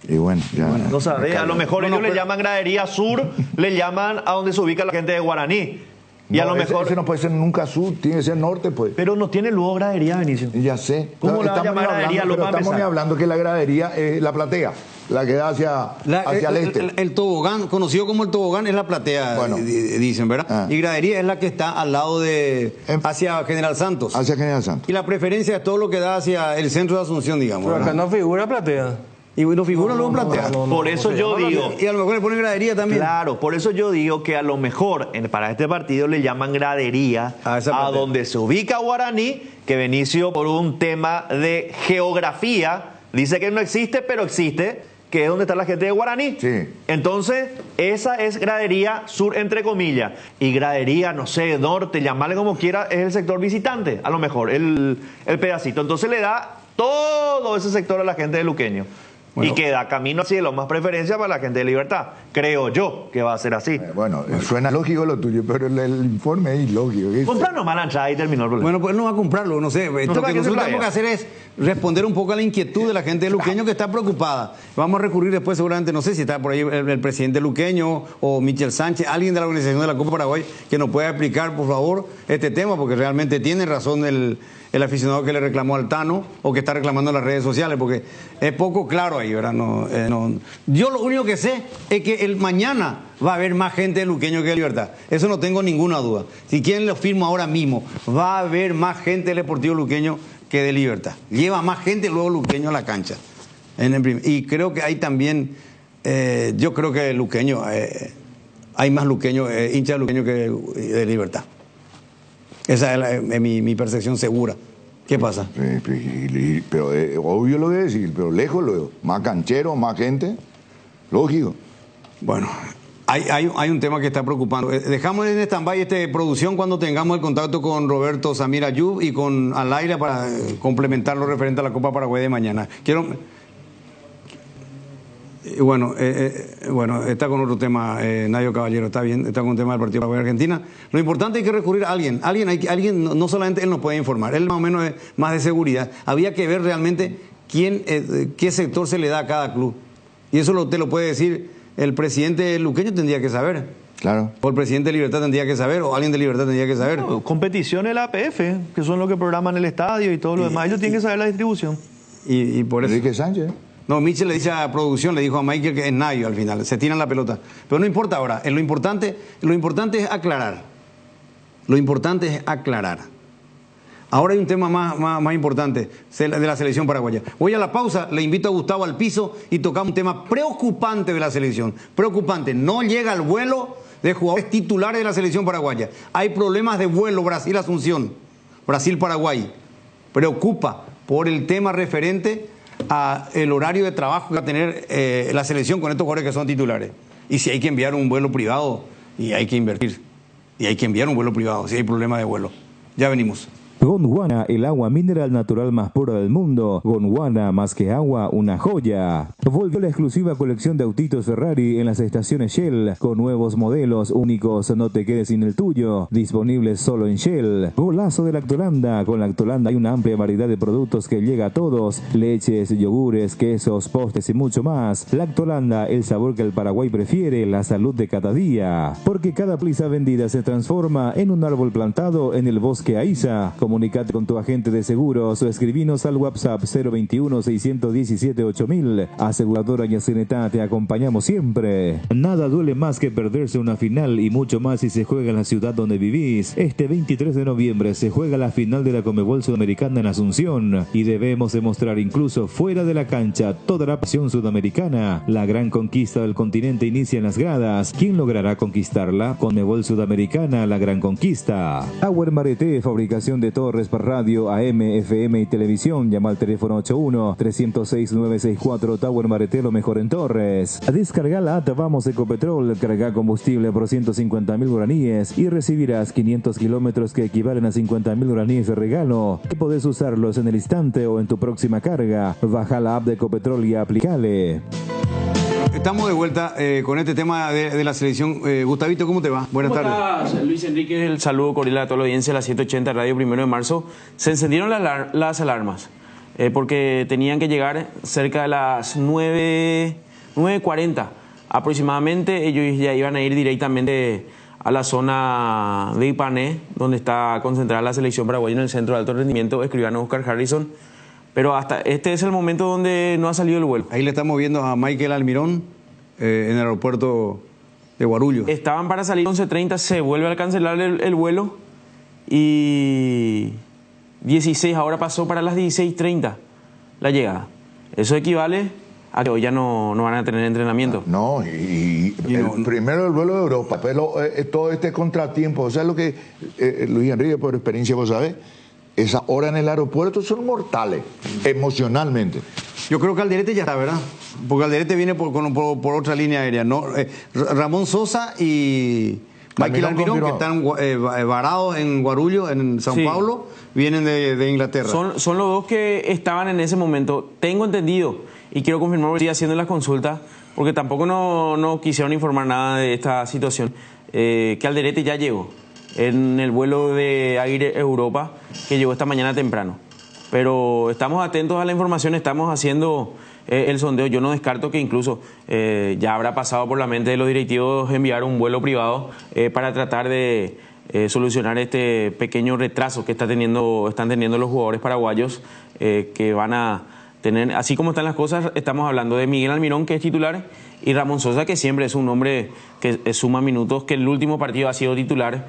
Y bueno, ya. No sabe. A lo mejor ellos le llaman Gradería Sur, le llaman a donde se ubica la gente de Guaraní. Y a lo mejor. Ese no puede ser nunca sur, tiene que ser norte, pues. Pero no tiene luego gradería, Benicio. Ya sé. ¿Cómo le va a Estamos llamar hablando, gradería? Lo pero va a estamos empezar. hablando que la gradería es la platea, la que da hacia el este. El tobogán, conocido como el tobogán, es la platea, Bueno. dicen, ¿verdad? Y gradería es la que está al lado de. hacia General Santos. Hacia General Santos. Y la preferencia es todo lo que da hacia el centro de Asunción, digamos. Pero acá ¿verdad? no figura platea. Y no figura luego en platea. Por eso yo digo. Y a lo mejor le ponen gradería también. Claro, por eso yo digo que a lo mejor para este partido le llaman gradería A esa platea. donde se ubica Guaraní, que Benicio por un tema de geografía dice que no existe, pero existe, que es donde está la gente de Guaraní. Sí. Entonces, esa es gradería sur, entre comillas. Y gradería, no sé, norte, llamarle como quiera, es el sector visitante, a lo mejor, el pedacito. Entonces le da todo ese sector a la gente de Luqueño. Bueno. Y que da camino al cielo, más preferencia para la gente de Libertad. Creo yo que va a ser así. Bueno, suena lógico lo tuyo, pero el informe es ilógico. ¿Qué? Comprar nomás la entrada y terminó el problema. Bueno, pues no va a comprarlo, no sé. Lo que ¿para qué se nosotros playa? tenemos que hacer es responder un poco a la inquietud de la gente de Luqueño que está preocupada. Vamos a recurrir después seguramente, no sé si está por ahí el presidente Luqueño o Michel Sánchez, alguien de la organización de la Copa Paraguay que nos pueda explicar, por favor, este tema, porque realmente tiene razón el aficionado que le reclamó al Tano o que está reclamando en las redes sociales, porque es poco claro ahí, ¿verdad? Yo lo único que sé es que el mañana va a haber más gente de Luqueño que de Libertad. Eso no tengo ninguna duda. Si quieren lo firmo ahora mismo. Va a haber más gente del Deportivo Luqueño que de Libertad. Lleva más gente luego Luqueño a la cancha. Y creo que hay también, yo creo que Luqueño, hay más Luqueño, hinchas de Luqueño que de Libertad. Esa es mi percepción segura. ¿Qué pasa? Pero obvio lo que decir, pero lejos luego. Más canchero, más gente. Lógico. Bueno, hay un tema que está preocupando. Dejamos en stand-by producción cuando tengamos el contacto con Roberto Samir Ayub y con Alaira para complementar lo referente a la Copa Paraguay de mañana. Bueno, está con otro tema, Nayo Caballero, está bien, está con un tema del Partido Paraguay Argentina. Lo importante es que recurrir a alguien, no solamente él nos puede informar, él más o menos es más de seguridad. Había que ver realmente qué sector se le da a cada club. Y eso te lo puede decir el presidente Luqueño, tendría que saber. Claro. O el presidente de Libertad tendría que saber, o alguien de Libertad tendría que saber. No, competición en la APF, que son los que programan el estadio y todo lo demás. Ellos tienen que saber la distribución. Y por eso. Enrique Sánchez. No, Michel le dice a producción, le dijo a Michael que es Nayo al final, se tiran la pelota. Pero no importa ahora, lo importante es aclarar. Lo importante es aclarar. Ahora hay un tema más importante de la selección paraguaya. Voy a la pausa, le invito a Gustavo al piso y tocamos un tema preocupante de la selección. Preocupante, no llega el vuelo de jugadores titulares de la selección paraguaya. Hay problemas de vuelo Brasil-Asunción, Brasil-Paraguay. Preocupa por el tema referente a el horario de trabajo que va a tener la selección con estos jugadores que son titulares. Y si hay que enviar un vuelo privado, y hay que invertir. Y hay que enviar un vuelo privado si hay problemas de vuelo. Ya venimos. Gondwana, el agua mineral natural más pura del mundo. Gondwana, más que agua, una joya. Volvió la exclusiva colección de autitos Ferrari en las estaciones Shell, con nuevos modelos únicos, no te quedes sin el tuyo, disponibles solo en Shell. Golazo de Lactolanda, con Lactolanda hay una amplia variedad de productos que llega a todos, leches, yogures, quesos, postres y mucho más. Lactolanda, el sabor que el Paraguay prefiere, la salud de cada día. Porque cada prisa vendida se transforma en un árbol plantado en el bosque Aiza. Comunicate con tu agente de seguros o escribinos al WhatsApp 021-617-8000. Aseguradora Yacinetá, te acompañamos siempre. Nada duele más que perderse una final y mucho más si se juega en la ciudad donde vivís. Este 23 de noviembre se juega la final de la Conmebol Sudamericana en Asunción y debemos demostrar incluso fuera de la cancha toda la pasión sudamericana. La gran conquista del continente inicia en las gradas. ¿Quién logrará conquistarla? Conmebol Sudamericana, la gran conquista. Tower Marete, fabricación de torres para radio, AM, FM y televisión. Llama al teléfono 81-306-964. Tower Marete, lo mejor en torres. Descarga la app Vamos Ecopetrol. Carga combustible por 150.000 guaraníes y recibirás 500 kilómetros que equivalen a 50.000 guaraníes de regalo. Podés usarlos en el instante o en tu próxima carga. Baja la app de Ecopetrol y aplicale. Estamos de vuelta con este tema de la selección. Gustavito, ¿cómo te va? Buenas tardes. ¿Cómo estás, Luis Enrique? El saludo cordial a toda la audiencia de la 780 Radio 1 de marzo. Se encendieron las alarmas porque tenían que llegar cerca de las 9:40 aproximadamente. Ellos ya iban a ir directamente a la zona de Ipané, donde está concentrada la selección paraguaya en el centro de alto rendimiento, escribano Oscar Harrison. Pero hasta este es el momento donde no ha salido el vuelo. Ahí le estamos viendo a Michael Almirón en el aeropuerto de Guarulhos. Estaban para salir 11:30, se vuelve a cancelar el vuelo y 16, ahora pasó para las 16:30 la llegada. Eso equivale a que hoy ya no van a tener entrenamiento. No, primero el vuelo de Europa, pero todo este contratiempo, o sea, lo que Luis Enrique, por experiencia vos sabés, esas horas en el aeropuerto son mortales, emocionalmente. Yo creo que Alderete ya está, ¿verdad? Porque Alderete viene por otra línea aérea, ¿no? Ramón Sosa y Michael Almirón, que están varados en Guarulhos, en Sao Paulo, vienen de Inglaterra. Son los dos que estaban en ese momento. Tengo entendido, y quiero confirmar que estoy haciendo las consultas, porque tampoco no quisieron informar nada de esta situación, que Alderete ya llegó en el vuelo de Air Europa, que llegó esta mañana temprano. Pero estamos atentos a la información, estamos haciendo el sondeo. Yo no descarto que incluso ya habrá pasado por la mente de los directivos enviar un vuelo privado para tratar de solucionar este pequeño retraso que están teniendo los jugadores paraguayos, que van a tener, así como están las cosas. Estamos hablando de Miguel Almirón, que es titular, y Ramón Sosa, que siempre es un hombre que suma minutos, que el último partido ha sido titular.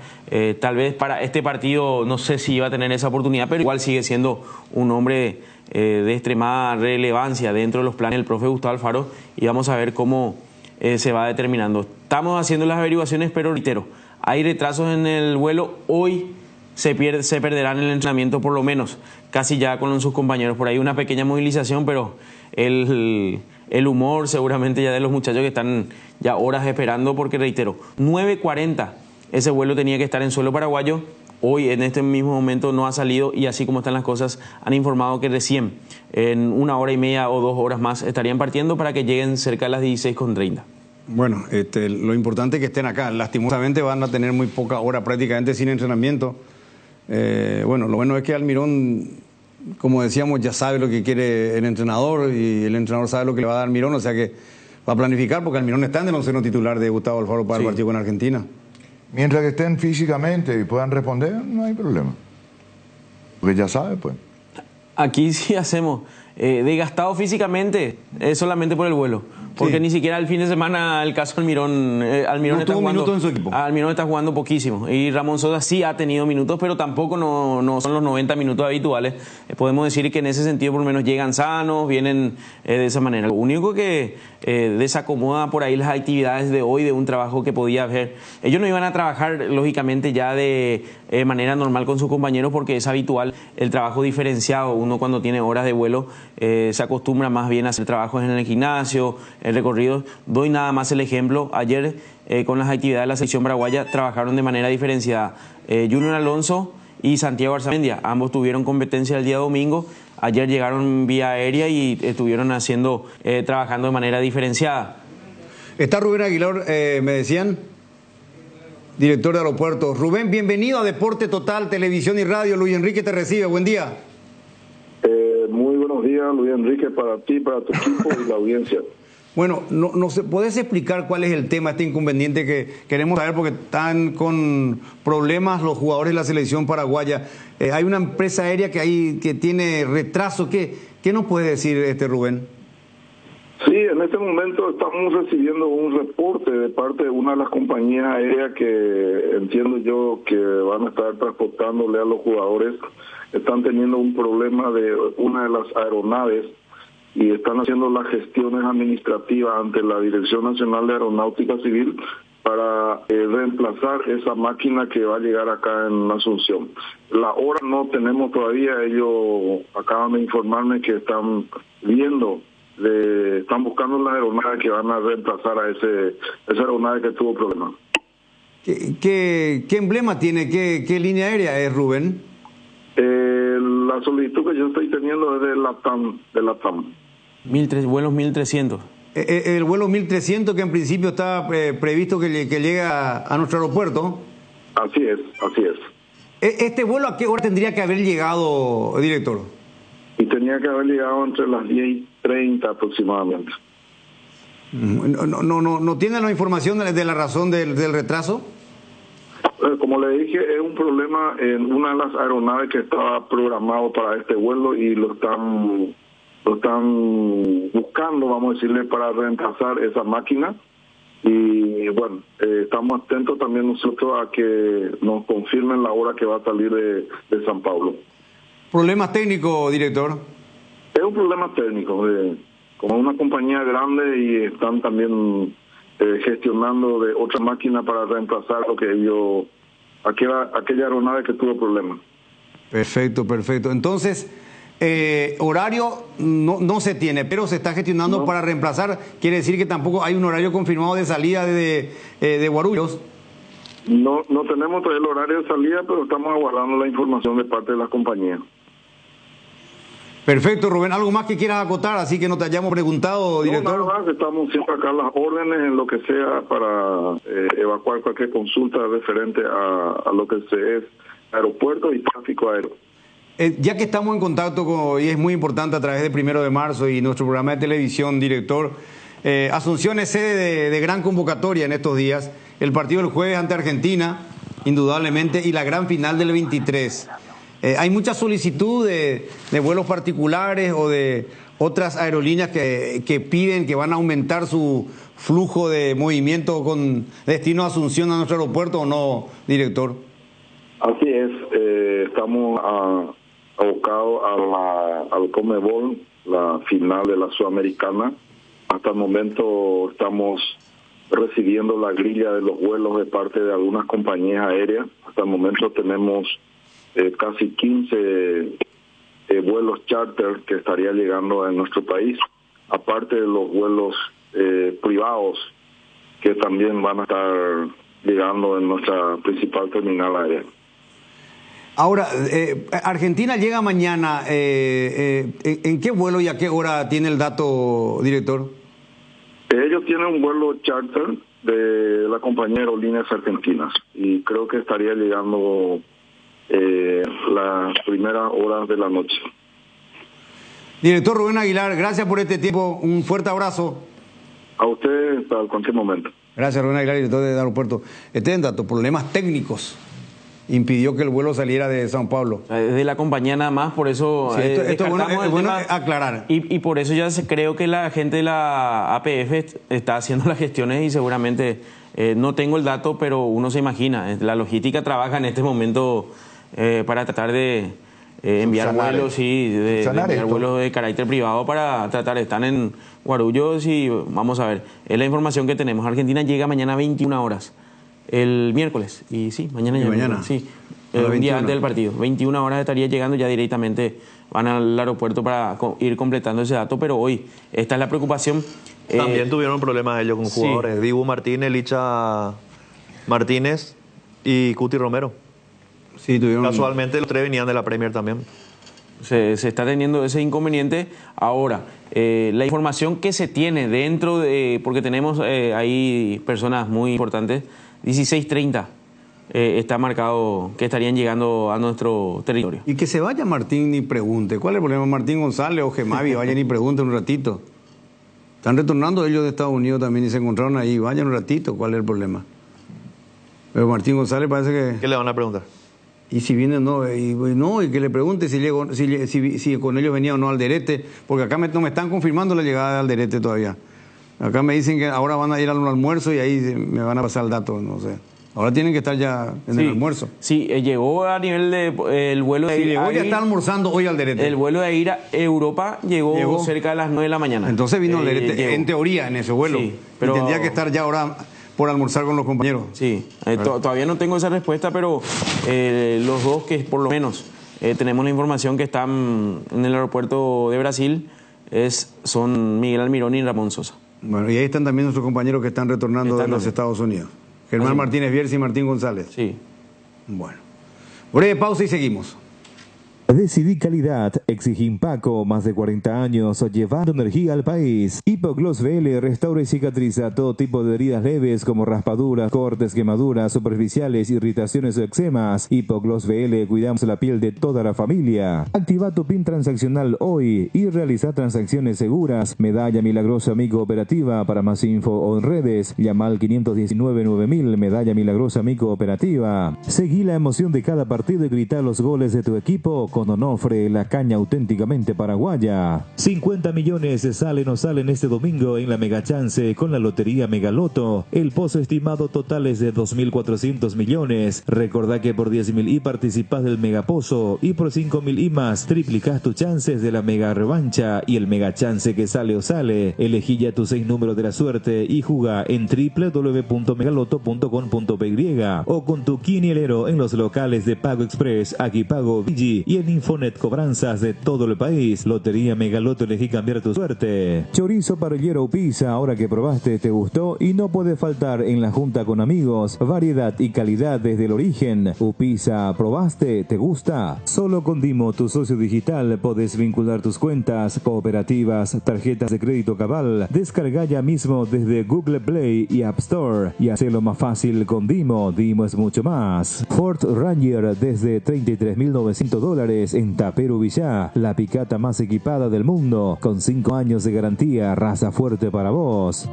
Tal vez para este partido no sé si iba a tener esa oportunidad, pero igual sigue siendo un hombre de extremada relevancia dentro de los planes del profe Gustavo Alfaro, y vamos a ver cómo se va determinando. Estamos haciendo las averiguaciones, pero reitero, hay retrasos en el vuelo. Hoy se perderán en el entrenamiento, por lo menos, casi ya con sus compañeros. Por ahí una pequeña movilización, pero el humor seguramente ya de los muchachos que están ya horas esperando, porque reitero, 9:40 ese vuelo tenía que estar en suelo paraguayo. Hoy en este mismo momento no ha salido, y así como están las cosas han informado que recién en 1 hora y media o 2 horas más estarían partiendo para que lleguen cerca de las 16:30. Bueno, lo importante es que estén acá. Lastimosamente van a tener muy poca hora, prácticamente sin entrenamiento. Bueno, lo bueno es que Almirón, como decíamos, ya sabe lo que quiere el entrenador, y el entrenador sabe lo que le va a dar Almirón, o sea que va a planificar, porque Almirón está en el onceno titular de Gustavo Alfaro para el partido con Argentina. Mientras que estén físicamente y puedan responder, no hay problema. Porque ya sabe, pues. Aquí sí hacemos desgastado físicamente, solamente por el vuelo. Porque ni siquiera el fin de semana el caso Almirón no está tuvo jugando minutos en su equipo. Almirón está jugando poquísimo, y Ramón Sosa sí ha tenido minutos, pero tampoco no son los 90 minutos habituales. Podemos decir que en ese sentido por lo menos llegan sanos, vienen de esa manera. Lo único que desacomoda por ahí las actividades de hoy, de un trabajo que podía haber. Ellos no iban a trabajar lógicamente ya de manera normal con sus compañeros, porque es habitual el trabajo diferenciado. Uno cuando tiene horas de vuelo se acostumbra más bien a hacer trabajos en el gimnasio, el recorrido. Doy nada más el ejemplo. Ayer con las actividades de la selección paraguaya trabajaron de manera diferenciada Junior Alonso y Santiago Arzamendia. Ambos tuvieron competencia el día domingo. Ayer llegaron vía aérea y estuvieron trabajando de manera diferenciada. Está Rubén Aguilar, me decían, director de aeropuertos. Rubén, bienvenido a Deporte Total, Televisión y Radio. Luis Enrique te recibe, buen día. Muy buenos días, Luis Enrique, para ti, para tu equipo y la audiencia. Bueno, ¿podés explicar cuál es el tema, este inconveniente que queremos saber? Porque están con problemas los jugadores de la selección paraguaya. Hay una empresa aérea que tiene retraso. ¿Qué nos puede decir Rubén? Sí, en este momento estamos recibiendo un reporte de parte de una de las compañías aéreas que entiendo yo que van a estar transportándole a los jugadores. Están teniendo un problema de una de las aeronaves y están haciendo las gestiones administrativas ante la Dirección Nacional de Aeronáutica Civil para reemplazar esa máquina que va a llegar acá en Asunción. La hora no tenemos todavía, ellos acaban de informarme que están están buscando las aeronaves que van a reemplazar a esa aeronave que tuvo problemas. ¿Qué emblema tiene? ¿Qué línea aérea es, Rubén? La solicitud que yo estoy teniendo es de LATAM. Vuelos 1300. El vuelo 1300 que en principio está previsto que llega a nuestro aeropuerto. Así es. ¿Este vuelo a qué hora tendría que haber llegado, director? Y tenía que haber llegado entre las 10:30 aproximadamente. ¿No tiene la información de la razón del retraso? Como le dije, es un problema en una de las aeronaves que estaba programado para este vuelo y lo están buscando, vamos a decirle, para reemplazar esa máquina. Y bueno, estamos atentos también nosotros a que nos confirmen la hora que va a salir de San Pablo. ¿Problemas técnicos, director? Es un problema técnico, como una compañía grande y están también gestionando de otra máquina para reemplazar lo que aquella aeronave que tuvo problemas. Perfecto. Entonces, horario no se tiene, pero se está gestionando para reemplazar. Quiere decir que tampoco hay un horario confirmado de salida de Guarulhos. No tenemos todavía el horario de salida, pero estamos aguardando la información de parte de las compañías. Perfecto, Rubén. ¿Algo más que quieras acotar? Así que no te hayamos preguntado, director. No, nada más. Estamos siempre acá a las órdenes en lo que sea para evacuar cualquier consulta referente a lo que es aeropuerto y tráfico aéreo. Ya que estamos en contacto y es muy importante a través de 1 de marzo y nuestro programa de televisión, director, Asunción es sede de gran convocatoria en estos días. El partido del jueves ante Argentina, indudablemente, y la gran final del 23. Hay mucha solicitud de vuelos particulares o de otras aerolíneas que piden que van a aumentar su flujo de movimiento con destino a Asunción a nuestro aeropuerto, ¿o no, director? Así es. Estamos abocados al Conmebol, la final de la Sudamericana. Hasta el momento estamos recibiendo la grilla de los vuelos de parte de algunas compañías aéreas. Hasta el momento tenemos casi 15 vuelos charter que estaría llegando a nuestro país, aparte de los vuelos privados que también van a estar llegando en nuestra principal terminal aérea. Ahora, Argentina llega mañana. ¿En qué vuelo y a qué hora tiene el dato, director? Ellos tienen un vuelo charter de la compañía Aerolíneas Argentinas y creo que estaría llegando las primeras horas de la noche. Director Rubén Aguilar, gracias por este tiempo. Un fuerte abrazo. A usted hasta cualquier momento. Gracias, Rubén Aguilar, director del aeropuerto. Este dato, problemas técnicos impidió que el vuelo saliera de San Pablo. De la compañía nada más, por eso... Sí, esto es bueno aclarar. Y por eso ya creo que la gente de la APF está haciendo las gestiones y seguramente, no tengo el dato, pero uno se imagina. La logística trabaja en este momento para tratar de enviar vuelos vuelos de carácter privado para tratar. Están en Guarulhos y vamos a ver. Es la información que tenemos. Argentina llega mañana a 21 horas. El miércoles, y sí, mañana. Sí, un día antes del partido. 21 horas estaría llegando, ya directamente van al aeropuerto para ir completando ese dato, pero hoy, esta es la preocupación. También tuvieron problemas ellos con jugadores, Dibu Martínez, Licha Martínez y Cuti Romero. Sí, tuvieron... Casualmente los 3 venían de la Premier también. Se está teniendo ese inconveniente. Ahora, la información que se tiene dentro de... Porque tenemos ahí personas muy importantes. 16:30 está marcado que estarían llegando a nuestro territorio. Y que se vaya Martín y pregunte. ¿Cuál es el problema? Martín González o Gemavi, vayan y pregunten un ratito. Están retornando ellos de Estados Unidos también y se encontraron ahí. Vayan un ratito, ¿cuál es el problema? Pero Martín González parece que... ¿Qué le van a preguntar? Y si viene y que le pregunte si con ellos venía o no Alderete, porque acá no me están confirmando la llegada de Alderete todavía. Acá me dicen que ahora van a ir al almuerzo y ahí me van a pasar el dato, no sé. Ahora tienen que estar ya en el almuerzo. Sí, llegó a nivel de el vuelo de ir. Llegó, ya está almorzando hoy Alderete. El vuelo de ir a Europa llegó cerca de las 9 de la mañana. Entonces vino Alderete, en teoría, en ese vuelo. Sí, pero... Y tendría que estar ya ahora por almorzar con los compañeros. Sí, todavía no tengo esa respuesta, pero los dos que por lo menos tenemos la información que están en el aeropuerto de Brasil son Miguel Almirón y Ramón Sosa. Bueno, y ahí están también nuestros compañeros que están retornando de los Estados Unidos. Germán Martínez Bierce y Martín González. Sí. Bueno. Breve pausa y seguimos. Decidí calidad, exigí Impaco, más de 40 años, llevando energía al país. Hipogloss VL restaura y cicatriza todo tipo de heridas leves como raspaduras, cortes, quemaduras superficiales, irritaciones o eczemas. Hipogloss VL, cuidamos la piel de toda la familia. Activa tu PIN transaccional hoy y realiza transacciones seguras. Medalla Milagrosa Amigo Operativa. Para más info o en redes, llama al 519-9000, Medalla Milagrosa Amigo Operativa. Seguí la emoción de cada partido y grita los goles de tu equipo con Onofre, la caña auténticamente paraguaya. 50 millones salen o salen este domingo en la Mega Chance con la Lotería Megaloto. El pozo estimado total es de 2.400 millones. Recordá que por 10.000 y participás del Megapozo y por 5.000 y más triplicás tus chances de la Mega Revancha y el Mega Chance que sale o sale. Elegí ya tus 6 números de la suerte y jugá en www.megaloto.com.py o con tu quinielero en los locales de Pago Express, Aquipago, Vigi y en Infonet Cobranzas de todo el país. Lotería Megaloto, elegí cambiar tu suerte. Chorizo parrillero Upisa, ahora que probaste te gustó y no puede faltar en la junta con amigos. Variedad y calidad desde el origen. Upisa, ¿probaste? ¿Te gusta? Solo con Dimo, tu socio digital, podés vincular tus cuentas, cooperativas, tarjetas de crédito Cabal. Descarga ya mismo desde Google Play y App Store y hacelo más fácil con Dimo. Dimo es mucho más. Ford Ranger desde $33.900 en Tapero Villá, la picata más equipada del mundo, con 5 años de garantía, raza fuerte para vos.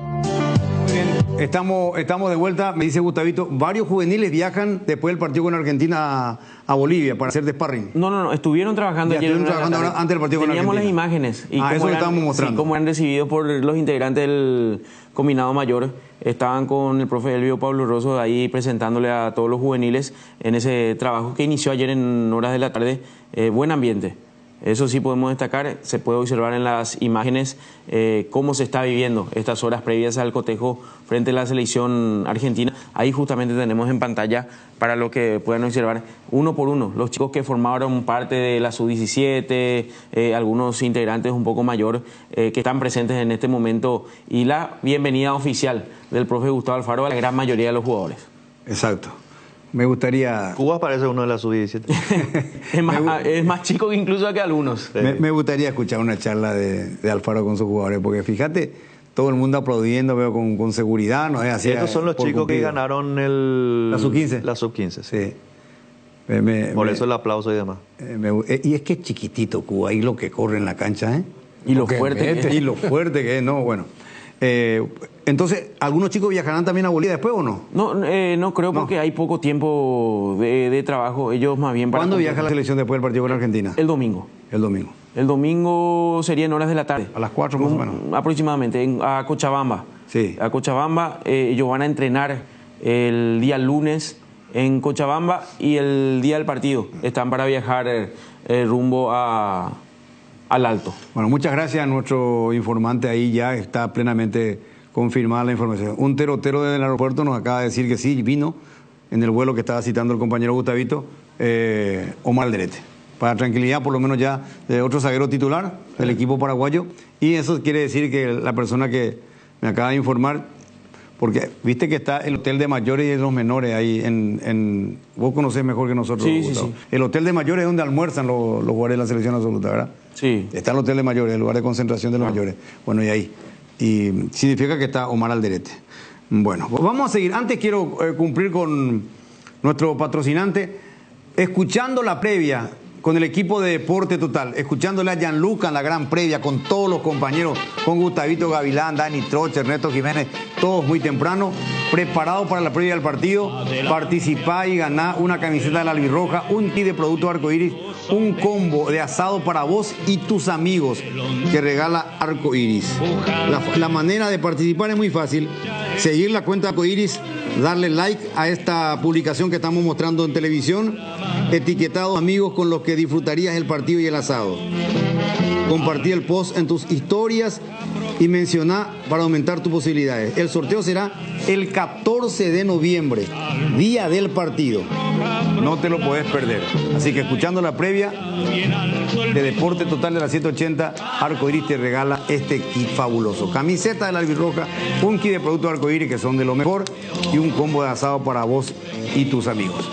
Bien, estamos de vuelta, me dice Gustavito, varios juveniles viajan después del partido con Argentina a Bolivia para hacer de sparring. No, estuvieron trabajando ayer. Estuvieron trabajando antes del partido con Argentina. Teníamos las imágenes. Y eso lo estábamos mostrando. Sí, cómo eran recibidos por los integrantes del combinado mayor. Estaban con el profe Elvio Pablo Rosso ahí presentándole a todos los juveniles en ese trabajo que inició ayer en horas de la tarde. Buen ambiente. Eso sí podemos destacar, se puede observar en las imágenes cómo se está viviendo estas horas previas al cotejo frente a la selección argentina. Ahí justamente tenemos en pantalla para lo que puedan observar uno por uno los chicos que formaron parte de la sub-17, algunos integrantes un poco mayor que están presentes en este momento y la bienvenida oficial del profe Gustavo Alfaro a la gran mayoría de los jugadores. Exacto. Me gustaría... Cuba parece uno de la sub-17. es más chico que incluso que algunos. Me gustaría escuchar una charla de Alfaro con sus jugadores, porque fíjate, todo el mundo aplaudiendo, veo con seguridad, ¿no es así? Estos son los chicos que ganaron la sub-15. La sub-15, sí. Por eso el aplauso y demás. Y es que es chiquitito Cuba, y lo que corre en la cancha, ¿eh? Y lo fuerte que es. Y lo fuerte que es, no, bueno. Entonces, ¿algunos chicos viajarán también a Bolivia después o no? No creo porque hay poco tiempo de trabajo. Ellos más bien... ¿Cuándo viaja la selección después del partido con Argentina? El domingo. El domingo. El domingo sería en horas de la tarde. A las 4 más o menos. Aproximadamente, a Cochabamba. Sí. A Cochabamba, ellos van a entrenar el día lunes en Cochabamba y el día del partido están para viajar rumbo al Alto. Bueno, muchas gracias a nuestro informante, ahí ya está plenamente confirmada la información. Un terotero desde el aeropuerto nos acaba de decir que sí, vino en el vuelo que estaba citando el compañero Gustavito, Omar Alderete. Para tranquilidad, por lo menos ya, de otro zaguero titular del equipo paraguayo. Y eso quiere decir que la persona que me acaba de informar Porque viste que está el hotel de mayores y de los menores ahí vos conocés mejor que nosotros, Sí, Gustavo. sí, sí. El hotel de mayores es donde almuerzan los jugadores de la selección absoluta, ¿verdad? Sí. Está el hotel de mayores, el lugar de concentración de los mayores. Bueno, y ahí. Y significa que está Omar Alderete. Bueno, vamos a seguir. Antes quiero cumplir con nuestro patrocinante, escuchando la previa con el equipo de Deporte Total, escuchándole a Gianluca en la gran previa, con todos los compañeros, con Gustavito Gavilán, Dani Troche, Ernesto Jiménez, todos muy temprano, preparados para la previa del partido, participá y ganá una camiseta de la albirroja, un kit de productos arcoíris, un combo de asado para vos y tus amigos que regala Arcoíris. La manera de participar es muy fácil, seguir la cuenta Arcoíris, darle like a esta publicación que estamos mostrando en televisión, etiquetados amigos con los que disfrutarías el partido y el asado. Compartí el post en tus historias y mencioná para aumentar tus posibilidades. El sorteo será el 14 de noviembre, día del partido. No te lo podés perder. Así que escuchando la previa de Deporte Total de la 780, Arcoíris te regala este kit fabuloso. Camiseta de la albirroja, un kit de productos Arcoíris que son de lo mejor y un combo de asado para vos y tus amigos.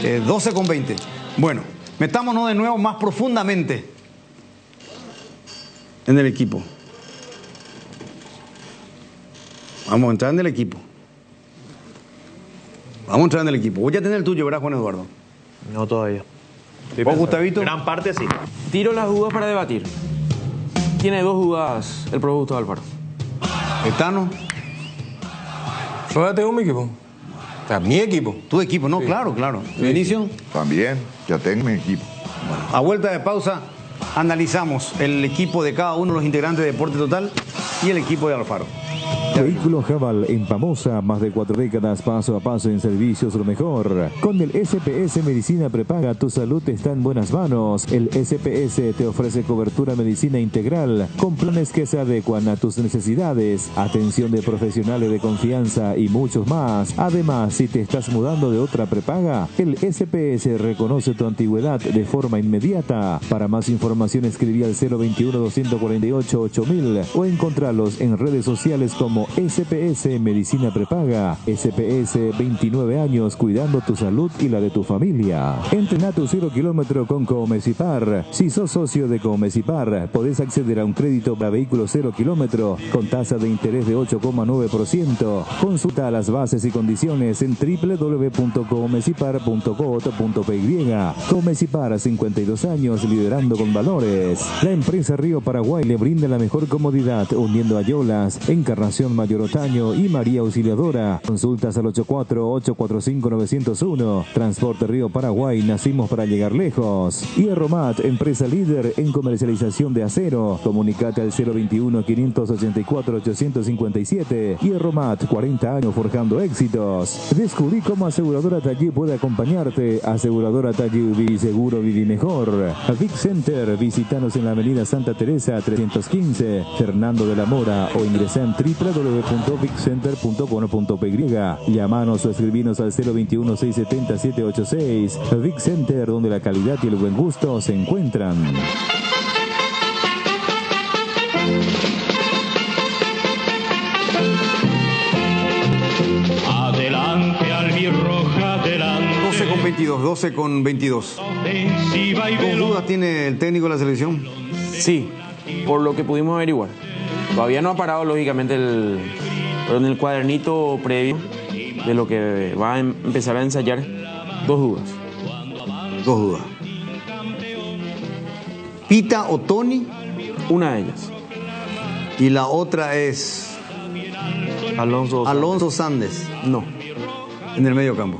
12:20. Bueno, metámonos de nuevo más profundamente en el equipo. Vamos a entrar en el equipo. Vamos a entrar en el equipo. Voy a tener el tuyo, ¿verdad, Juan Eduardo? No todavía. ¿Vos, Gustavito? Gran parte sí. Tiro las dudas para debatir. Tiene dos dudas el profe Gustavo Alfaro. ¿Etano? Yo ya tengo mi equipo. O sea, mi equipo. Tu equipo, no, Sí. claro, claro. Benicio. También, ya tengo mi equipo. A vuelta de pausa, analizamos el equipo de cada uno de los integrantes de Deporte Total y el equipo de Alfaro. Vehículo Jabal en Pamosa, más de 4 décadas paso a paso en servicios lo mejor. Con el SPS Medicina Prepaga, tu salud está en buenas manos. El SPS te ofrece cobertura medicina integral con planes que se adecuan a tus necesidades, atención de profesionales de confianza y muchos más. Además, si te estás mudando de otra prepaga, el SPS reconoce tu antigüedad de forma inmediata. Para más información escribí al 021-248-8000 o encontrarlos en redes sociales como SPS Medicina Prepaga. SPS, 29 años cuidando tu salud y la de tu familia. Entrena tu 0 kilómetro con Comecipar. Si sos socio de Comecipar, podés acceder a un crédito para vehículos 0 kilómetro con tasa de interés de 8,9%. Consulta las bases y condiciones en www.comecipar.co.py. Comecipar, 52 años liderando con valores. La empresa Río Paraguay le brinda la mejor comodidad uniendo Ayolas, Encarnación Mayor Otaño y María Auxiliadora. Consultas al 84-845-901. Transporte Río Paraguay, nacimos para llegar lejos. Hierromat, empresa líder en comercialización de acero. Comunicate al 021-584-857. Hierromat, 40 años forjando éxitos. Descubrí cómo Aseguradora Tallí puede acompañarte. Aseguradora Tallí, viví seguro, viví mejor. Vic Center, visítanos en la avenida Santa Teresa 315, Fernando de la Mora, o ingresá en www.viccenter.com.py. Llamanos o escribinos al 021-670-786. Vic Center, donde la calidad y el buen gusto se encuentran. Adelante, albirroja, adelante. 12:22. ¿Qué dudas tiene el técnico de la selección? Sí, por lo que pudimos averiguar. Todavía no ha parado, lógicamente, pero en el cuadernito previo de lo que va a empezar a ensayar, dos dudas. ¿Pita o Tony? Una de ellas. Y la otra es Alonso Sandes. No. En el medio campo.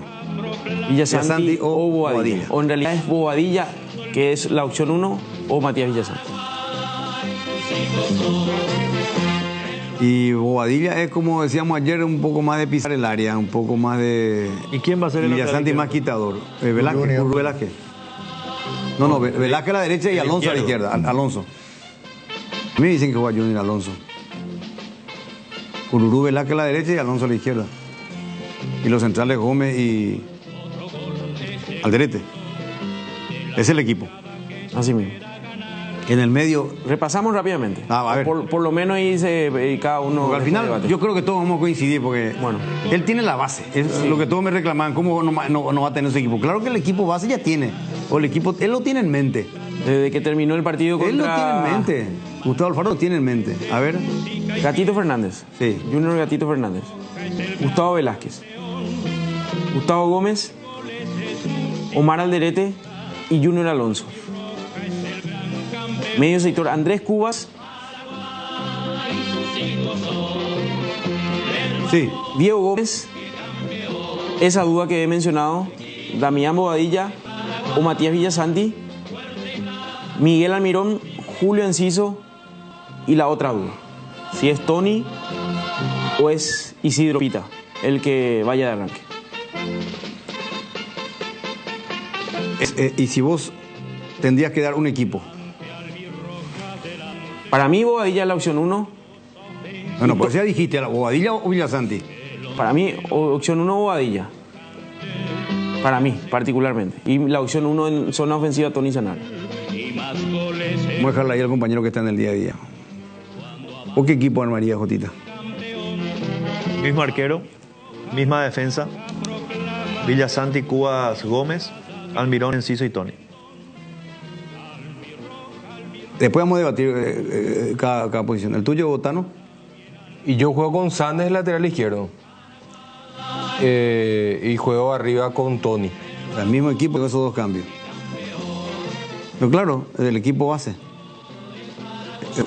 Villasanti o Bobadilla. O en realidad es Bobadilla, que es la opción 1, o Matías Villasanti. Y Bobadilla es, como decíamos ayer, un poco más de pisar el área, un poco más de... ¿Y quién va a ser el Villasanti más quitador. Velázquez. No, Velázquez a la derecha y Alonso a la izquierda. Alonso. A mí me dicen que juega Junior Alonso. Cururú, Velázquez a la derecha y Alonso a la izquierda. Y los centrales Gómez y Alderete. Es el equipo. Así mismo. En el medio. Repasamos rápidamente. A ver. Por lo menos ahí cada uno. Porque al final debate. yo creo que todos vamos a coincidir porque Bueno. él tiene la base. Es lo que todos me reclamaban. ¿Cómo no va a tener ese equipo? Claro que el equipo base ya tiene. O el equipo, él lo tiene en mente. Desde que terminó el partido contra... Él lo tiene en mente. Gustavo Alfaro lo tiene en mente. A ver. Gatito Fernández. Sí. Junior Gatito Fernández. Gustavo Velázquez. Gustavo Gómez. Omar Alderete y Junior Alonso. Medio sector Andrés Cubas. Sí. Diego Gómez. Esa duda que he mencionado. Damián Bobadilla o Matías Villasanti. Miguel Almirón, Julio Enciso y la otra duda. Si es Tony o es Isidro Pita el que vaya de arranque. Y si vos tendrías que dar un equipo. Para mí Bobadilla es la opción 1. Bueno, pues ya dijiste, ¿Bobadilla o Villasanti? Para mí, opción 1 Bobadilla. Para mí, particularmente. Y la opción 1 en zona ofensiva, Tony Sanabria. Vamos a dejarle ahí al compañero que está en el día a día. ¿O qué equipo armaría, Jotita? Mismo arquero, misma defensa. Villasanti, Cubas, Gómez, Almirón, Enciso y Tony. Después vamos a debatir cada posición. ¿El tuyo, Botano? Y yo juego con Sandes, lateral izquierdo. Y juego arriba con Tony. El mismo equipo con esos dos cambios. Pero claro, el equipo base.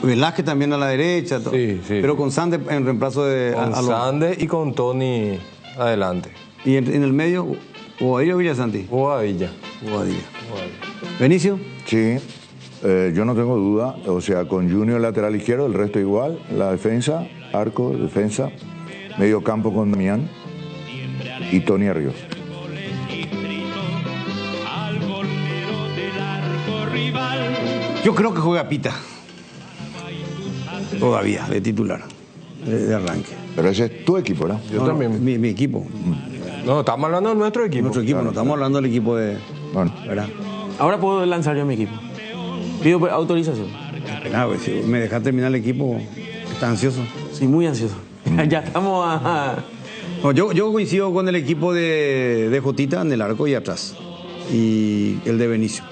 Velázquez también a la derecha. Sí. Pero con Sandes en reemplazo de... Con Sandes y con Tony adelante. ¿Y en el medio, Bobadilla o Villasanti? Bobadilla. ¿Benicio? Sí, yo no tengo duda. O sea, con Junior lateral izquierdo, el resto igual. La defensa, arco, defensa. Medio campo con Damián y Tony Ríos. Yo creo que juega Pita. Todavía, de titular. De arranque. Pero ese es tu equipo, ¿verdad? Yo también. Mi equipo. No, estamos hablando de nuestro equipo. Nuestro equipo, Claro, no estamos hablando del equipo de... Bueno, ¿Verdad? Ahora puedo lanzar yo mi equipo. Pido autorización. Pues, si me dejas terminar el equipo, ¿estás ansioso? Sí, muy ansioso. Ya estamos a... No, yo coincido con el equipo de Jotita en el arco y atrás. Y el de Benicio.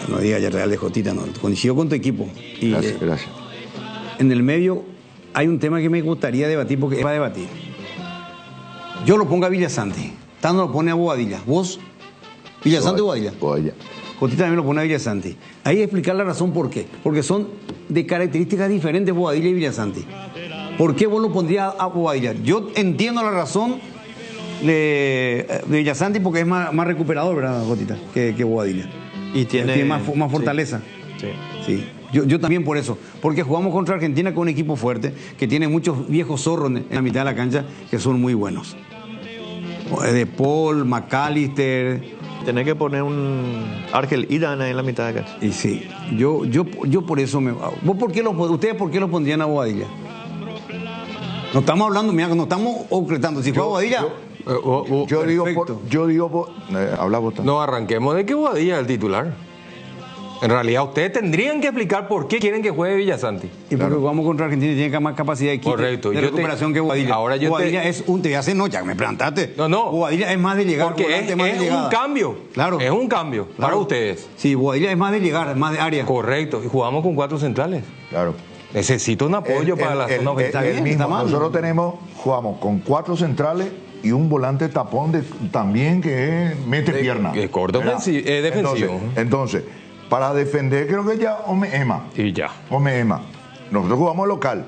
No diga ya Real de Jotita, no. Coincido con tu equipo. Y, gracias. En el medio hay un tema que me gustaría debatir porque va a debatir. Yo lo pongo a Villasanti. Tano lo pone a Bobadilla. ¿Vos? ¿Villasanti o Bobadilla? Bobadilla. Jotita también lo pone a Villasanti. Ahí explicar la razón por qué. Porque son de características diferentes Bobadilla y Villasanti. ¿Por qué vos lo pondrías a Bobadilla? Yo entiendo la razón de Villasanti porque es más recuperador, ¿verdad, Jotita? Que Bobadilla. Y tiene más fortaleza. Sí. Yo también por eso. Porque jugamos contra Argentina con un equipo fuerte que tiene muchos viejos zorros en la mitad de la cancha que son muy buenos. De Paul, McAllister. Tenés que poner un Argel Idan ahí en la mitad de la cancha. Y sí, yo por eso me... ¿Ustedes por qué lo pondrían a Bobadilla? No estamos hablando, mira, no estamos concretando. Si fue a Bobadilla... Yo digo, habla vos. No, arranquemos de que Bobadilla es el titular. En realidad, ustedes tendrían que explicar por qué quieren que juegue Villasanti. Y porque jugamos contra Argentina y tiene más capacidad de quite, correcto. de recuperación que Bobadilla. Ahora Bobadilla es un... Te voy a hacer, no, ya me plantaste. No. Bobadilla es más de llegar. Porque es un cambio. Claro. Es un cambio para ustedes. Sí, Bobadilla es más de llegar, es más de área. Correcto. Y jugamos con 4 centrales. Claro. Necesito un apoyo para la zona ofensiva. Nosotros jugamos con 4 centrales y un volante tapón también que mete pierna. Es corto, es defensivo. Entonces, para defender creo que ya Ema. Y ya. Ema. Nosotros jugamos local.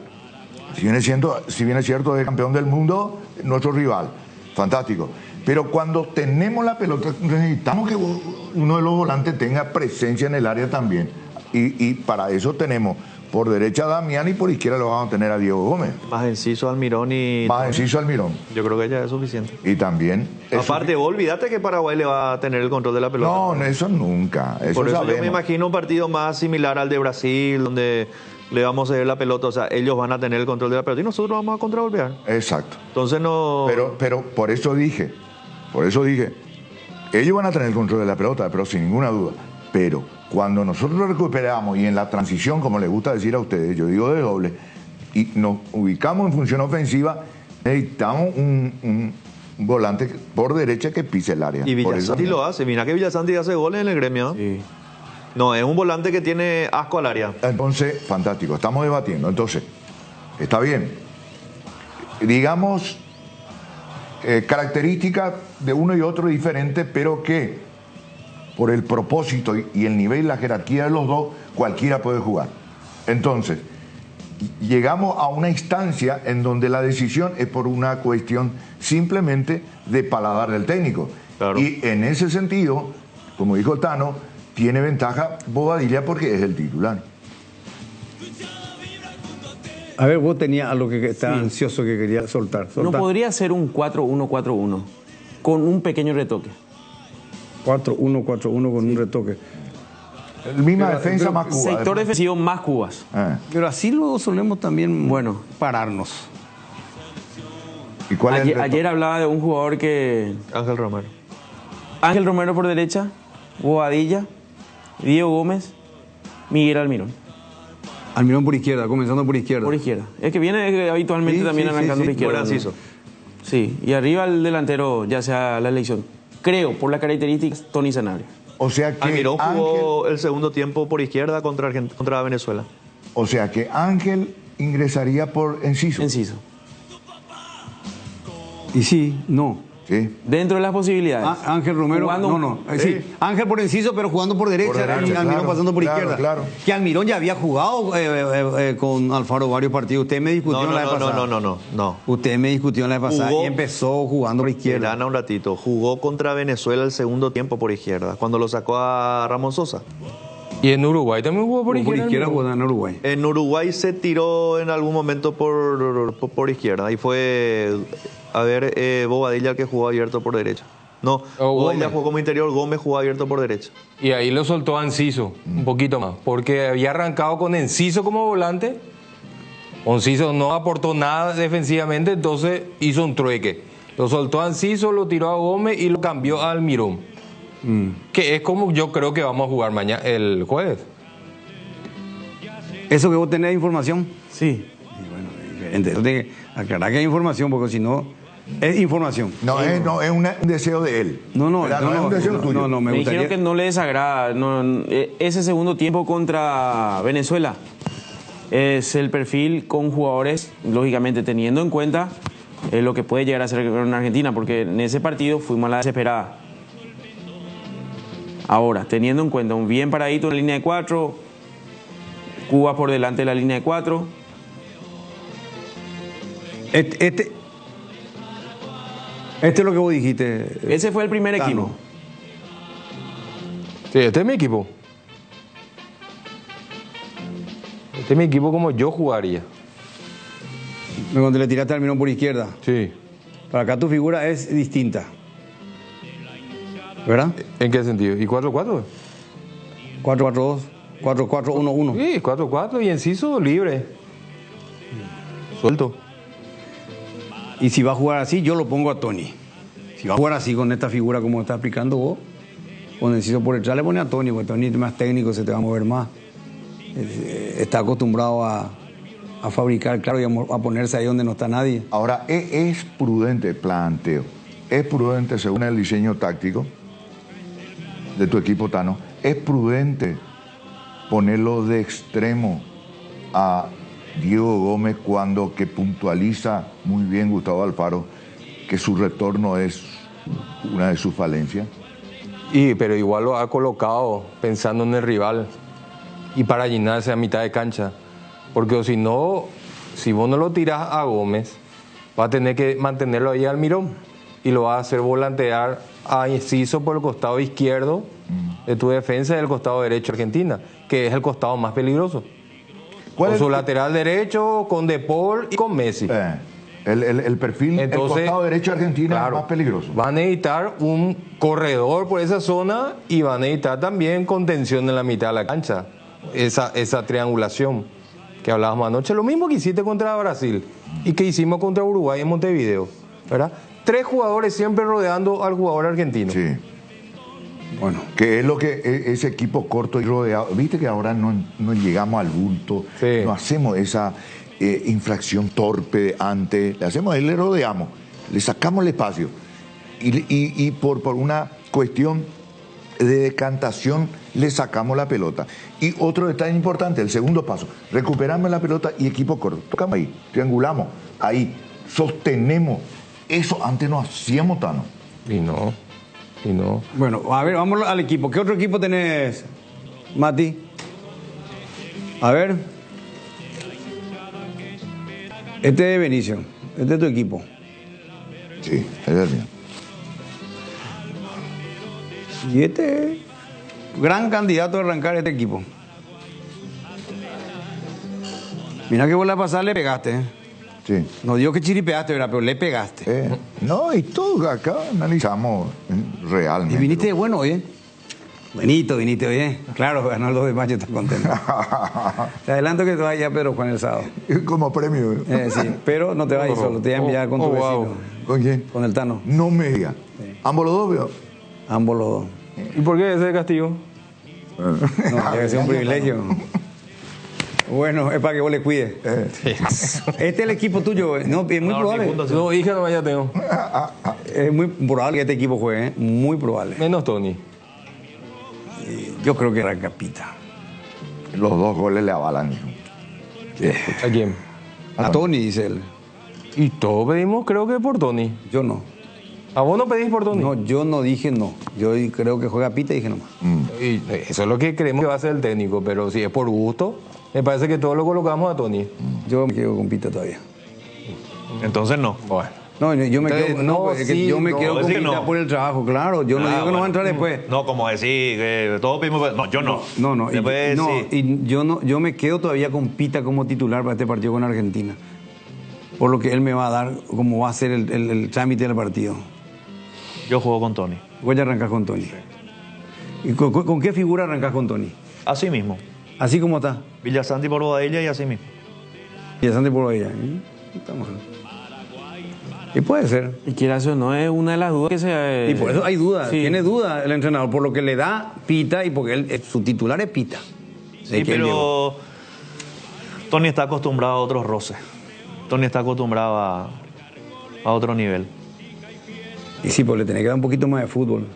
Si bien es cierto, es campeón del mundo, nuestro rival. Fantástico. Pero cuando tenemos la pelota, necesitamos que uno de los volantes tenga presencia en el área también. Y para eso tenemos por derecha a Damián y por izquierda lo vamos a tener a Diego Gómez. Más Enciso, Almirón y... Más Enciso, Almirón. Yo creo que ya es suficiente. Y también... Aparte, vos olvídate que Paraguay le va a tener el control de la pelota. No, eso nunca. Por eso yo me imagino un partido más similar al de Brasil, donde le vamos a ceder la pelota. O sea, ellos van a tener el control de la pelota y nosotros vamos a contragolpear. Exacto. Entonces no... Pero por eso dije, ellos van a tener el control de la pelota, pero sin ninguna duda. Pero cuando nosotros recuperamos y en la transición, como les gusta decir a ustedes, yo digo de doble, y nos ubicamos en función ofensiva, necesitamos un volante por derecha que pise el área. Y Por eso- Villasanti lo hace. Mira que Villasanti hace goles en el gremio. Sí. No, es un volante que tiene asco al área. Entonces, fantástico, estamos debatiendo. Entonces, está bien. Digamos, características de uno y otro diferentes, pero que por el propósito y el nivel y la jerarquía de los dos, cualquiera puede jugar. Entonces, llegamos a una instancia en donde la decisión es por una cuestión simplemente de paladar del técnico. Claro. Y en ese sentido, como dijo Tano, tiene ventaja Bobadilla porque es el titular. A ver, vos tenías algo que estaba ansioso que quería soltar. No podría ser un 4-1-4-1 con un pequeño retoque. 4-1-4-1 con un retoque. La misma defensa más Cuba. Sector defensivo más Cubas. Pero así luego solemos también pararnos. ¿Y cuál es el Ayer, reto? ayer hablaba de un jugador que... Ángel Romero. Ángel Romero por derecha, Bobadilla, Diego Gómez, Miguel Almirón. Almirón por izquierda, comenzando por izquierda. Por izquierda. Es que viene habitualmente Sí, también sí, arrancando sí, por izquierda. Por Enciso. Sí, y arriba el delantero, ya sea la elección. Creo, por las características, Tony Sanabria. O sea que Almirón jugó Ángel, el segundo tiempo por izquierda contra Venezuela. o sea que Ángel ingresaría por Enciso. Enciso. Y sí, no. Sí. Dentro de las posibilidades. Ángel Romero, Jugando- no. Sí, Ángel por Enciso, pero jugando por derecha. Por derecha, y Almirón claro, pasando por claro, izquierda. claro. Que Almirón ya había jugado con Alfaro varios partidos. Usted me discutió la vez pasada. No. Usted me discutió la vez pasada Jugó- y empezó jugando por izquierda. Gana un ratito. Jugó contra Venezuela el segundo tiempo por izquierda, cuando lo sacó a Ramón Sosa. Y en Uruguay también jugó por Por izquierda. izquierda ¿no? jugó en Uruguay. En Uruguay se tiró en algún momento por izquierda. Ahí fue, Bobadilla el que jugó abierto por derecha. No, Bobadilla Gómez. jugó como interior, Gómez jugó abierto por derecha. Y ahí lo soltó a Enciso un poquito más, porque había arrancado con Enciso como volante. Enciso no aportó nada defensivamente, entonces hizo un trueque. Lo soltó a Enciso, lo tiró a Gómez y lo cambió a Almirón. Que es como yo creo que vamos a jugar mañana, el jueves. ¿Eso que vos tenés información? Sí. Diferente. Eso tiene que aclarar que hay información, porque si no, es información. No, es un deseo de él. No, ¿Verdad? es un deseo tuyo. me Me gustaría. dijeron que no le desagrada. Ese segundo tiempo contra Venezuela es el perfil con jugadores, lógicamente teniendo en cuenta lo que puede llegar a ser en Argentina, porque en ese partido fuimos a la desesperada. Ahora, teniendo en cuenta un bien paradito en la línea de 4, Cuba por delante de la línea de 4. Este es lo que vos dijiste. Ese fue el primer Tano. equipo. Sí, este es mi equipo. Este es mi equipo como yo jugaría. Cuando le tiraste al Almirón por izquierda. Sí. Para acá tu figura es distinta. ¿Verdad? ¿En qué sentido? ¿Y 4-4? 4-4-2, 4-4-1-1. Sí, 4-4 y Enciso libre. Suelto. Y si va a jugar así, yo lo pongo a Tony. Si va a jugar así con esta figura como está explicando vos, con Enciso por detrás le pone a Tony, porque Tony es más técnico, se te va a mover más. Está acostumbrado a fabricar, claro, y a ponerse ahí donde no está nadie. Ahora, es prudente el planteo. Es prudente, según el diseño táctico de tu equipo, Tano, es prudente ponerlo de extremo a Diego Gómez cuando que puntualiza muy bien Gustavo Alfaro que su retorno es una de sus falencias. Pero igual lo ha colocado pensando en el rival y para llenarse a mitad de cancha. Porque si no, si vos no lo tirás a Gómez, va a tener que mantenerlo ahí al Almirón y lo va a hacer volantear a Enciso por el costado izquierdo de tu defensa y del costado derecho de Argentina, que es el costado más peligroso. ¿Cuál Con es su el- lateral derecho, con De Paul y con Messi. El perfil, Entonces, el costado derecho de Argentina claro, es más peligroso. Van a necesitar un corredor por esa zona y van a necesitar también contención en la mitad de la cancha. Esa triangulación que hablábamos anoche. Lo mismo que hiciste contra Brasil y que hicimos contra Uruguay en Montevideo, ¿verdad? 3 jugadores siempre rodeando al jugador argentino. Sí. Bueno. Que es lo que ese equipo corto y rodeado. Viste que ahora no llegamos al bulto, Sí. no hacemos esa infracción torpe de antes, le hacemos, le rodeamos, le sacamos el espacio. Y por una cuestión de decantación le sacamos la pelota. Y otro detalle importante, el segundo paso, recuperamos la pelota y equipo corto. Tocamos ahí, triangulamos, ahí, sostenemos. Eso antes no hacíamos, Tano. Y no. Bueno, a ver, vamos al equipo. ¿Qué otro equipo tenés, Mati? A ver. Este es Benicio. Este es tu equipo. Sí, es el mío. Y este es gran candidato a arrancar este equipo. Mira que vos la pasada le pegaste, ¿eh? Sí. No digo que chiripeaste, ¿verdad? Pero le pegaste. No, y todo acá analizamos realmente. Y viniste de bueno hoy, ¿eh? Buenito, viniste hoy, ¿eh? Claro, ganó el 2 de mayo, estás contento. Te adelanto que te vayas, Pedro Juan, el sábado. Como premio. Sí, pero no te vayas solo, te voy a enviar con tu vecino. ¿Con quién? Con el Tano. No me digas. Ambos los dos, veo. Ambos los dos. ¿Y por qué ese castigo? No, tiene que ser un privilegio. Bueno, es para que vos le cuides. Este es el equipo tuyo. No, es muy probable. No, hija, no, ya tengo. Es muy probable que este equipo juegue, ¿eh? Muy probable. Menos Tony. Yo creo que arranca Pita. Los dos goles le avalan. ¿A quién? A Tony, dice él. Y todos pedimos, creo que por Tony. Yo no. ¿A vos no pedís por Tony? No, yo no dije no. Yo creo que juega Pita y dije nomás. Y eso es lo que creemos que va a ser el técnico, pero si es por gusto, me parece que todos lo colocamos a Tony. Yo me quedo con Pita todavía. Entonces no. Bueno. No, yo me Entonces, quedo, no, es que sí, yo me no, quedo con decir Pita no. por el trabajo, claro. Yo no digo que no va a entrar después. No, como decir que todos pedimos. No, yo no. No, Después, no, sí. y yo me quedo todavía con Pita como titular para este partido con Argentina. Por lo que él me va a dar, como va a ser el trámite del partido. Yo juego con Tony. Voy a arrancar con Tony. ¿Y con qué figura arrancas con Tony? Así mismo. Así como está. Villasanti por Bobadilla y así mismo. Y Santi por ella. Está mal. Y puede ser. Y quieras o no, es una de las dudas que se... Y por eso hay dudas. Sí. Tiene dudas el entrenador por lo que le da Pita y porque su titular es Pita. Sí, pero Tony está acostumbrado a otros roces. Tony está acostumbrado a otro nivel. Y sí, pues le tenés que dar un poquito más de fútbol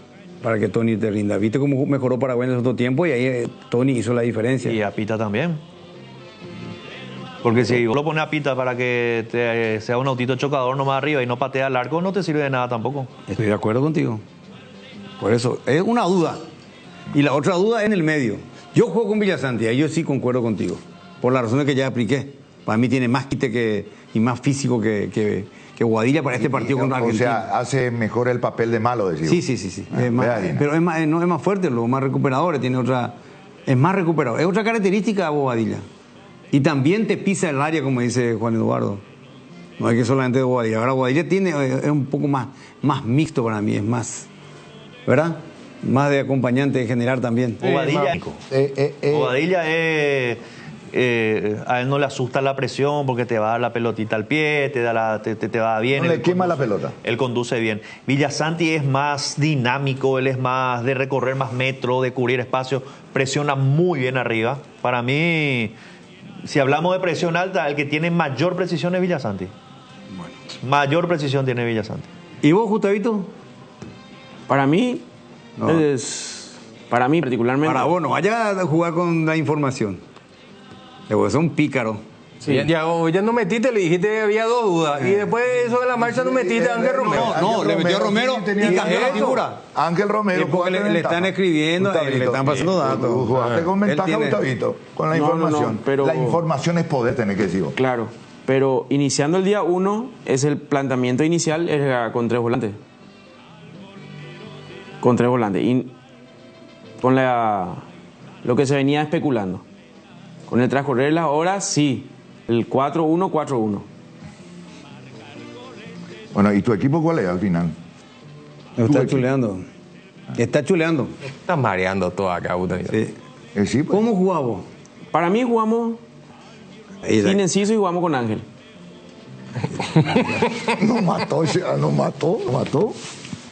para que Tony te rinda. ¿Viste cómo mejoró Paraguay en el otro tiempo? Y ahí Tony hizo la diferencia. Y a Pita también. Porque si vos lo pones a Pita para que sea un autito chocador nomás arriba y no patea al arco, no te sirve de nada tampoco. Estoy de acuerdo contigo. Por eso, es una duda. Y la otra duda es en el medio. Yo juego con Villasanti, ahí yo sí concuerdo contigo. Por las razones que ya expliqué. Para mí tiene más quite y más físico que Guadilla para este partido contra Argentina. O sea, hace mejor el papel de malo, decimos. Sí. Es más, pero es más fuerte, lo más recuperador, tiene otra. Es más recuperador. Es otra característica de Bobadilla. Y también te pisa el área, como dice Juan Eduardo. No es que solamente de Bobadilla. Ahora Bobadilla es un poco más mixto para mí, es más. ¿Verdad? Más de acompañante en general también. Bobadilla Bobadilla a él no le asusta la presión porque te va a dar la pelotita al pie, te va bien. No le quema la pelota. Él conduce bien. Villasanti es más dinámico, él es más de recorrer más metros, de cubrir espacio, presiona muy bien arriba. Para mí, si hablamos de presión alta, el que tiene mayor precisión es Villasanti. Bueno. Mayor precisión tiene Villasanti. ¿Y vos, Gustavito? Para mí, para mí particularmente... Para vos, no vaya a jugar con la información. Vos sos un pícaro. Sí. Ya no metiste, le dijiste que había dos dudas. Y después de eso de la marcha no metiste a Ángel Romero. No, le metió a Romero y cambió la figura. Ángel Romero. Porque le están escribiendo, le están pasando datos. Jugaste con ventaja, Gustavito, con la información. Pero, la información es poder, tenés que decir vos. Claro, pero iniciando el día 1 es el planteamiento inicial con 3 volantes. Con 3 volantes. Y con lo que se venía especulando. Con el transcurrir de las horas, sí. El 4-1-4-1. Bueno, ¿y tu equipo cuál es al final? Está chuleando. Está chuleando. Estás mareando todo acá, Gustavito. Sí. Sí, pues. ¿Cómo jugás vos? Para mí jugamos sin Enciso y jugamos con Ángel. Nos mató.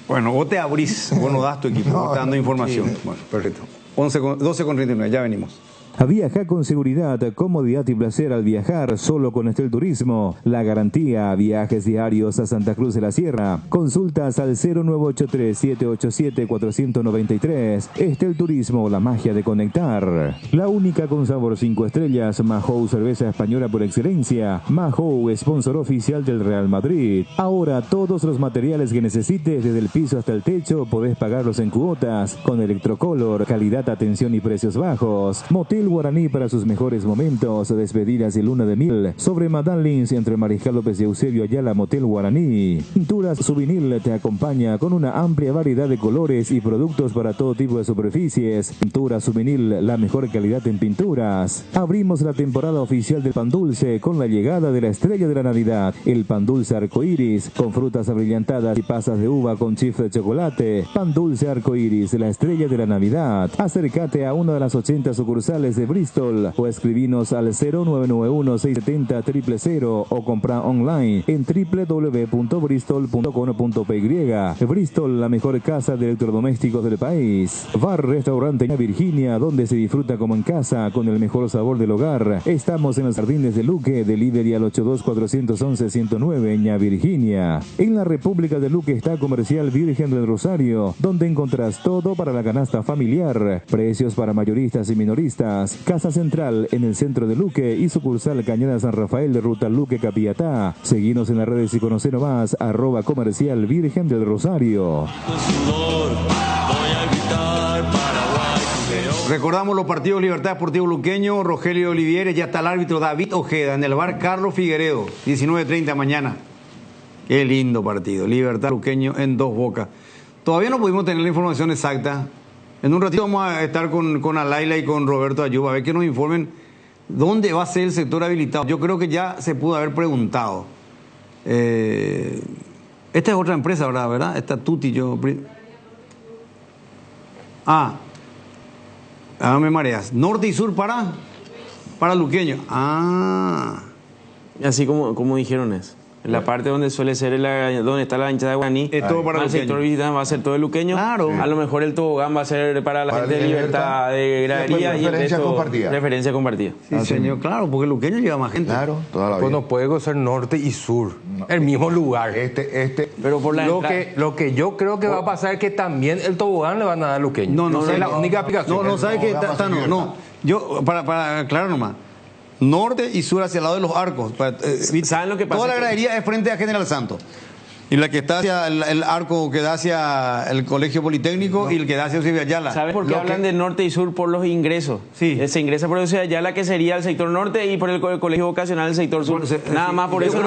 Bueno, vos te abrís, vos no das tu equipo, vos estás dando información. Bueno, perfecto. 12:39, ya venimos. Viaja con seguridad, comodidad y placer al viajar solo con Estel Turismo. La garantía, viajes diarios a Santa Cruz de la Sierra. Consultas al 0983-787-493. Estel Turismo, la magia de conectar. La única con sabor 5 estrellas, Mahou, cerveza española por excelencia. Mahou, sponsor oficial del Real Madrid. Ahora todos los materiales que necesites, desde el piso hasta el techo, podés pagarlos en cuotas. Con Electrocolor, calidad, atención y precios bajos. Motel Guaraní para sus mejores momentos, despedidas y luna de miel. Sobre Madame Lins entre Mariscal López y Eusebio Ayala, Motel Guaraní. Pinturas Souvenir te acompaña con una amplia variedad de colores y productos para todo tipo de superficies. Pinturas Souvenir, la mejor calidad en pinturas. Abrimos la temporada oficial del pan dulce con la llegada de la estrella de la Navidad, el pan dulce arcoíris, con frutas abrillantadas y pasas de uva con chifre de chocolate. Pan dulce arcoíris, la estrella de la Navidad. Acércate a una de las 80 sucursales de Bristol o escribinos al 0991-670-000 o compra online en www.bristol.com.py. Bristol, la mejor casa de electrodomésticos del país. Bar Restaurante en Virginia, donde se disfruta como en casa con el mejor sabor del hogar. Estamos en los Jardines de Luque, delivery al 82-411-109 en Virginia. En la República de Luque está Comercial Virgen del Rosario, donde encontrás todo para la canasta familiar. Precios para mayoristas y minoristas. Casa Central en el centro de Luque y sucursal Cañada San Rafael de Ruta Luque Capiatá. Seguinos en las redes y conoce más @Comercial Virgen del Rosario. Recordamos los partidos Libertad Deportivo Luqueño, Rogelio Olivieri, ya está el árbitro David Ojeda en el bar Carlos Figueredo, 19:30 mañana. Qué lindo partido, Libertad Luqueño en Dos Bocas. Todavía no pudimos tener la información exacta. En un ratito vamos a estar con Alaila y con Roberto Ayuba a ver que nos informen dónde va a ser el sector habilitado. Yo creo que ya se pudo haber preguntado. Esta es otra empresa, ¿verdad? Esta Tuti, me mareas. Norte y sur para Luqueño. Así como dijeron es. En la parte donde suele ser donde está la hinchada de Guaraní, es todo para el sector visitante va a ser todo el luqueño. Claro. A lo mejor el tobogán va a ser para la gente de Libertad de gradería y el resto referencia compartida. Sí, señor, claro, porque el luqueño lleva más gente. Claro, toda la vida. Pues no puede ser norte y sur, el mismo lugar. Pero por lo que yo creo que va a pasar es que también el tobogán le van a dar luqueño. No, es la única aplicación. No, ¿sabes qué? Yo, para aclarar nomás. Norte y sur hacia el lado de los arcos. ¿Saben lo que pasa? Toda la gradería es frente a General Santos. Y la que está hacia el arco que da hacia el Colegio Politécnico y el que da hacia Eusebio Ayala. ¿Sabes por qué hablan de norte y sur? Por los ingresos. Sí. Se ingresa por Eusebio Ayala, que sería el sector norte, y por el Colegio Vocacional, el sector sur. Nada más por eso.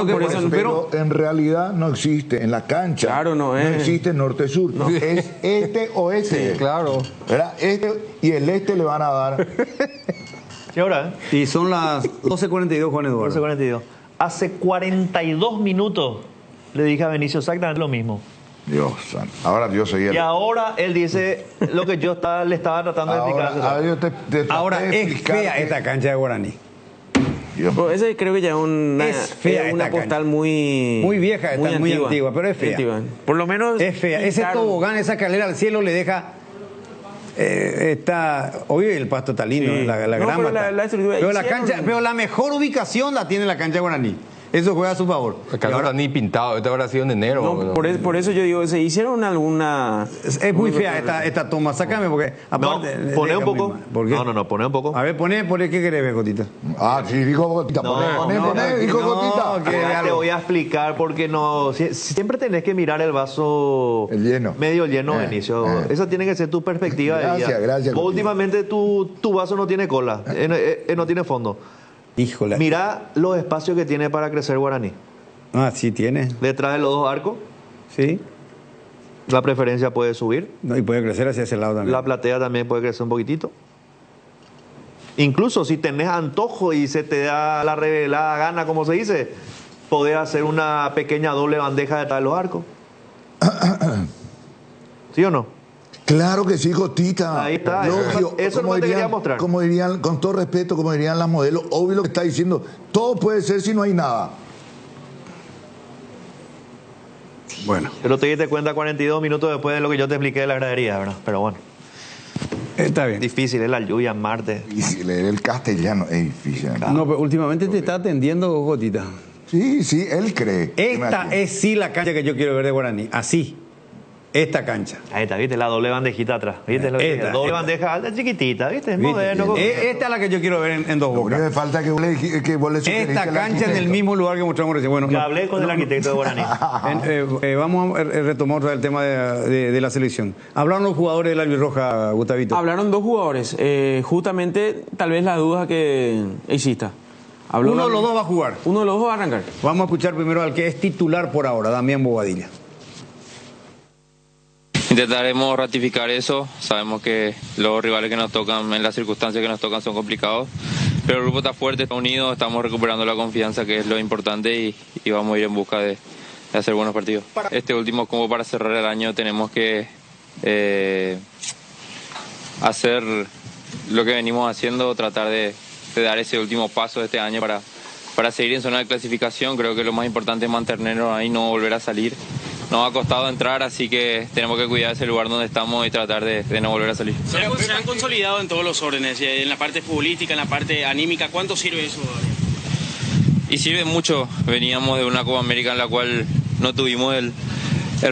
Pero en realidad no existe en la cancha. Claro, no existe norte-sur. No. Es este o este. Sí, claro. ¿Verdad? Y el le van a dar. ¿Qué hora? Y son las 12:42, Juan Eduardo. 12:42. Hace 42 minutos le dije a Benicio exactamente lo mismo. Dios santo. Ahora Dios seguía. Y ahora él dice lo que yo le estaba tratando de explicar. Ahora es fea esta cancha de Guaraní. Bueno, ese creo que ya es fea una postal muy vieja, muy antigua, pero es fea. Por lo menos es fea. Ese tobogán, esa escalera al cielo le deja. Hoy el pasto está lindo, sí. la grama. Pero la mejor ubicación la tiene la cancha de Guaraní. Eso juega a su favor. Acá no está ni pintado, esta habrá sido en enero. No, por eso yo digo, ¿se hicieron alguna...? Es muy fea esta toma, sácame porque... Aparte, no, poné un poco. ¿Por qué? No, poné un poco. A ver, poné, ¿qué querés, Gotita? Sí, dijo Gotita, dijo Gotita. Te voy a explicar porque siempre tenés que mirar el vaso medio lleno, Benicio. Esa tiene que ser tu perspectiva de vida. Gracias. Últimamente tu vaso no tiene cola, no tiene fondo. Híjole. Mira los espacios que tiene para crecer Guaraní. Sí tiene. Detrás de los dos arcos. Sí. La preferencia puede subir. Y puede crecer hacia ese lado también. La platea también puede crecer un poquitito. Incluso si tenés antojo y se te da la revelada gana, como se dice, podés hacer una pequeña doble bandeja detrás de los arcos. ¿Sí o no? Claro que sí, Gotita. Ahí está. Lógico. Eso no te quería mostrar. Como dirían, con todo respeto, como dirían las modelos, obvio lo que está diciendo. Todo puede ser si no hay nada. Bueno, Pero te diste cuenta 42 minutos después de lo que yo te expliqué de la gradería, ¿verdad? Pero bueno, está bien. difícil, es la lluvia en Marte. Y leer el castellano es difícil. No, pero últimamente te está atendiendo, Gotita. Sí, sí, él cree. Esta es sí la cancha que yo quiero ver de Guaraní. Así. Esta cancha. Ahí está, ¿viste? La doble bandejita atrás. ¿Viste? Doble bandeja alta, chiquitita, ¿viste? Es moderno. Esta es la que yo quiero ver en Dos Lo único que Bocas. falta es que vos le sugeriste Esta al cancha en el arquitecto. mismo lugar que mostramos recién. Bueno, Ya hablé con el arquitecto de Guaraní. vamos a retomar otra vez el tema de la selección. Hablaron los jugadores de la albirroja, Gustavito. Hablaron dos jugadores. Justamente, tal vez la duda que exista. Habló Uno de los dos va a jugar. Uno de los dos va a arrancar. Vamos a escuchar primero al que es titular por ahora, Damián Bobadilla. Intentaremos ratificar eso. Sabemos que los rivales que nos tocan, en las circunstancias que nos tocan, son complicados. Pero el grupo está fuerte, está unido, estamos recuperando la confianza, que es lo importante, y vamos a ir en busca de hacer buenos partidos. Este último, como para cerrar el año, tenemos que hacer lo que venimos haciendo, tratar de dar ese último paso de este año para seguir en zona de clasificación. Creo que lo más importante es mantenernos ahí, no volver a salir. Nos ha costado entrar, así que tenemos que cuidar ese lugar donde estamos y tratar de no volver a salir. Se han consolidado en todos los órdenes, en la parte futbolística, en la parte anímica. ¿Cuánto sirve eso? Y sirve mucho. Veníamos de una Copa América en la cual no tuvimos el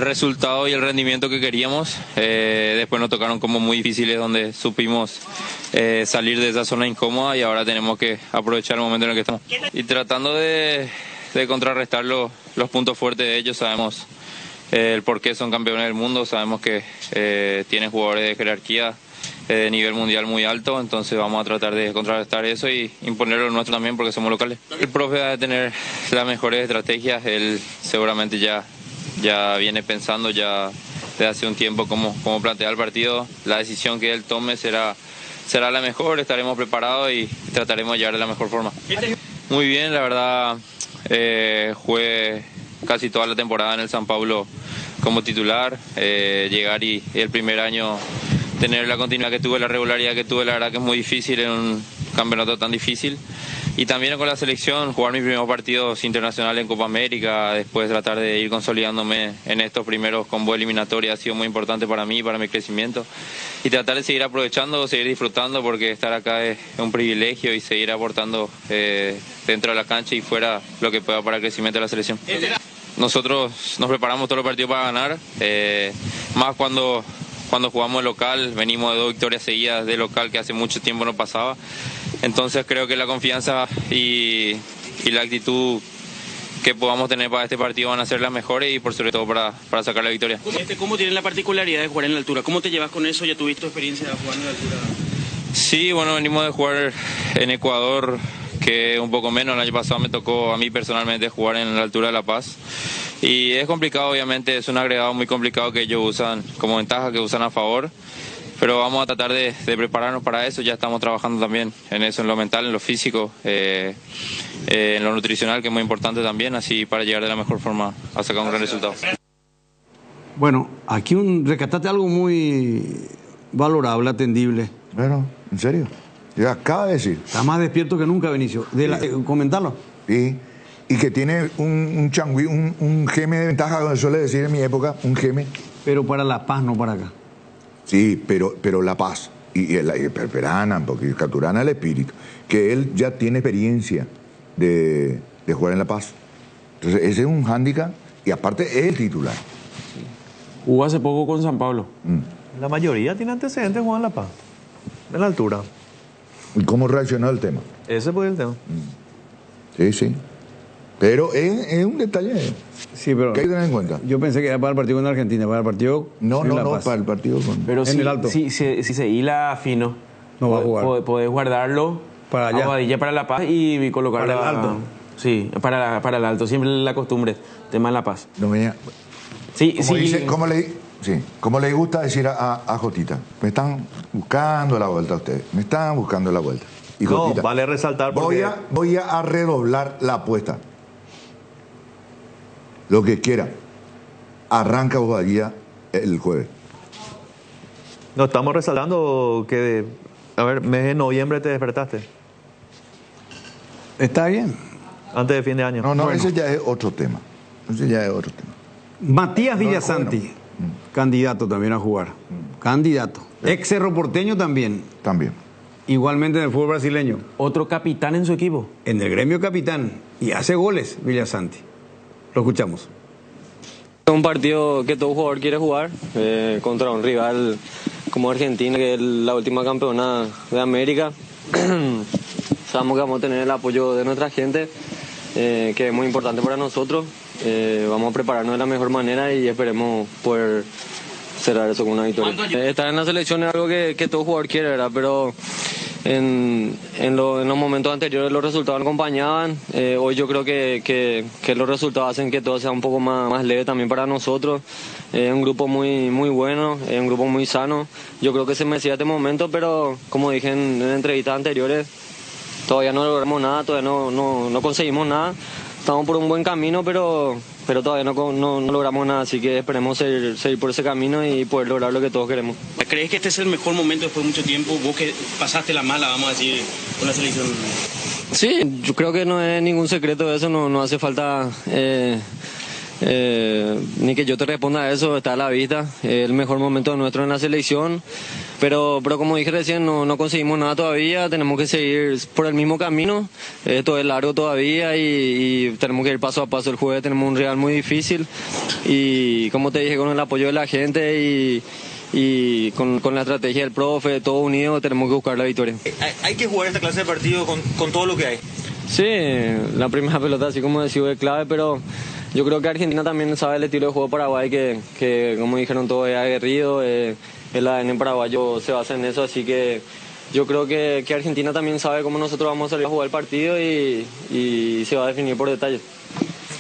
resultado y el rendimiento que queríamos. Después nos tocaron como muy difíciles, donde supimos salir de esa zona incómoda, y ahora tenemos que aprovechar el momento en el que estamos. Y tratando de contrarrestar los puntos fuertes de ellos. Sabemos el por qué son campeones del mundo, sabemos que tienen jugadores de jerarquía de nivel mundial muy alto, entonces vamos a tratar de contrarrestar eso y imponerlo lo nuestro también, porque somos locales. El profe va a tener las mejores estrategias, él seguramente ya viene pensando ya desde hace un tiempo cómo plantear el partido. La decisión que él tome será la mejor, estaremos preparados y trataremos de llegar de la mejor forma. Muy bien, la verdad, jugué casi toda la temporada en el San Pablo como titular. Llegar y el primer año tener la continuidad que tuve, la regularidad que tuve, la verdad que es muy difícil en un campeonato tan difícil. Y también con la selección, jugar mis primeros partidos internacionales en Copa América, después tratar de ir consolidándome en estos primeros combos eliminatorios ha sido muy importante para mí, para mi crecimiento. Y tratar de seguir aprovechando, seguir disfrutando, porque estar acá es un privilegio, y seguir aportando dentro de la cancha y fuera lo que pueda para el crecimiento de la selección. Nosotros nos preparamos todos los partidos para ganar, más cuando jugamos local. Venimos de 2 victorias seguidas de local que hace mucho tiempo no pasaba. Entonces creo que la confianza y la actitud que podamos tener para este partido van a ser las mejores, y por sobre todo para sacar la victoria. ¿Cómo tienen la particularidad de jugar en la altura? ¿Cómo te llevas con eso? ¿Ya tuviste tu experiencia jugando en la altura? Sí, bueno, venimos de jugar en Ecuador, que un poco menos. El año pasado me tocó a mí personalmente jugar en la altura de La Paz. Y es complicado, obviamente, es un agregado muy complicado que ellos usan como ventaja, que usan a favor. Pero vamos a tratar de prepararnos para eso. Ya estamos trabajando también en eso, en lo mental, en lo físico, en lo nutricional, que es muy importante también, así para llegar de la mejor forma a sacar un gran resultado. Bueno, aquí rescataste algo muy valorable, atendible. Bueno, ¿en serio? Yo acaba de decir. Está más despierto que nunca, Benicio. Comentarlo. Sí. Y que tiene un changüí, un geme de ventaja, como suele decir en mi época, un geme. Pero para La Paz, no para acá. Sí, pero La Paz y Perperana, porque Caturana el espíritu, que él ya tiene experiencia de jugar en La Paz. Entonces ese es un hándicap, y aparte es el titular. Jugó hace poco con San Pablo. La mayoría tiene antecedentes jugando en La Paz, en la altura. ¿Y cómo reaccionó el tema? Ese fue el tema. Sí, sí. Pero es un detalle. Sí, pero ¿Qué hay que tener en cuenta? Yo pensé que era para el partido con Argentina, para el partido No, en La Paz. para el partido con... Pero En el alto. si se hila fino, no va a jugar. Podés guardarlo para allá. A Bobadilla para La Paz y colocarlo para el alto. Sí, para el alto. Siempre la costumbre, tema de La Paz. No me... Sí, como sí. dice, como le gusta decir a Jotita, me están buscando la vuelta a ustedes, me están buscando la vuelta. Y No, Jotita, vale resaltar porque... voy a redoblar la apuesta. Lo que quiera. Arranca Bobadilla el jueves. No, estamos resaltando que, mes de noviembre te despertaste. Está bien. Antes de fin de año. No, Bueno. ese ya es otro tema. Ese ya es otro tema. Matías Villasanti, candidato también a jugar. Candidato. Ex Cerro Porteño también. También. Igualmente en el fútbol brasileño. Otro capitán en su equipo. En el gremio capitán. Y hace goles, Villasanti. Lo escuchamos. Es un partido que todo jugador quiere jugar contra un rival como Argentina, que es la última campeona de América. Sabemos que vamos a tener el apoyo de nuestra gente, que es muy importante para nosotros. Vamos a prepararnos de la mejor manera y esperemos poder cerrar eso con una victoria. Estar en la selección es algo que todo jugador quiere, ¿verdad? Pero en los momentos anteriores los resultados no acompañaban. Hoy yo creo que los resultados hacen que todo sea un poco más leve también para nosotros. Es un grupo muy bueno, es un grupo muy sano. Yo creo que se merecía este momento, pero como dije en entrevistas anteriores, todavía no logramos nada, todavía no conseguimos nada. Estamos por un buen camino, pero todavía no logramos nada, así que esperemos seguir por ese camino y poder lograr lo que todos queremos. ¿Crees que este es el mejor momento después de mucho tiempo? Vos que pasaste la mala, vamos a decir, con la selección. Sí, yo creo que no es ningún secreto eso, no hace falta ni que yo te responda a eso, está a la vista. Es el mejor momento nuestro en la selección, pero como dije recién, no conseguimos nada todavía, tenemos que seguir por el mismo camino. Esto es largo todavía y tenemos que ir paso a paso. El jueves tenemos un rival muy difícil y como te dije, con el apoyo de la gente y con la estrategia del profe, todos unidos, tenemos que buscar la victoria. Hay que jugar esta clase de partido con todo lo que hay. Sí, la primera pelota, así como decía, es clave, pero yo creo que Argentina también sabe el estilo de juego de Paraguay, que como dijeron todos, es aguerrido, el ADN paraguayo se basa en eso, así que yo creo que Argentina también sabe cómo nosotros vamos a salir a jugar el partido y se va a definir por detalles.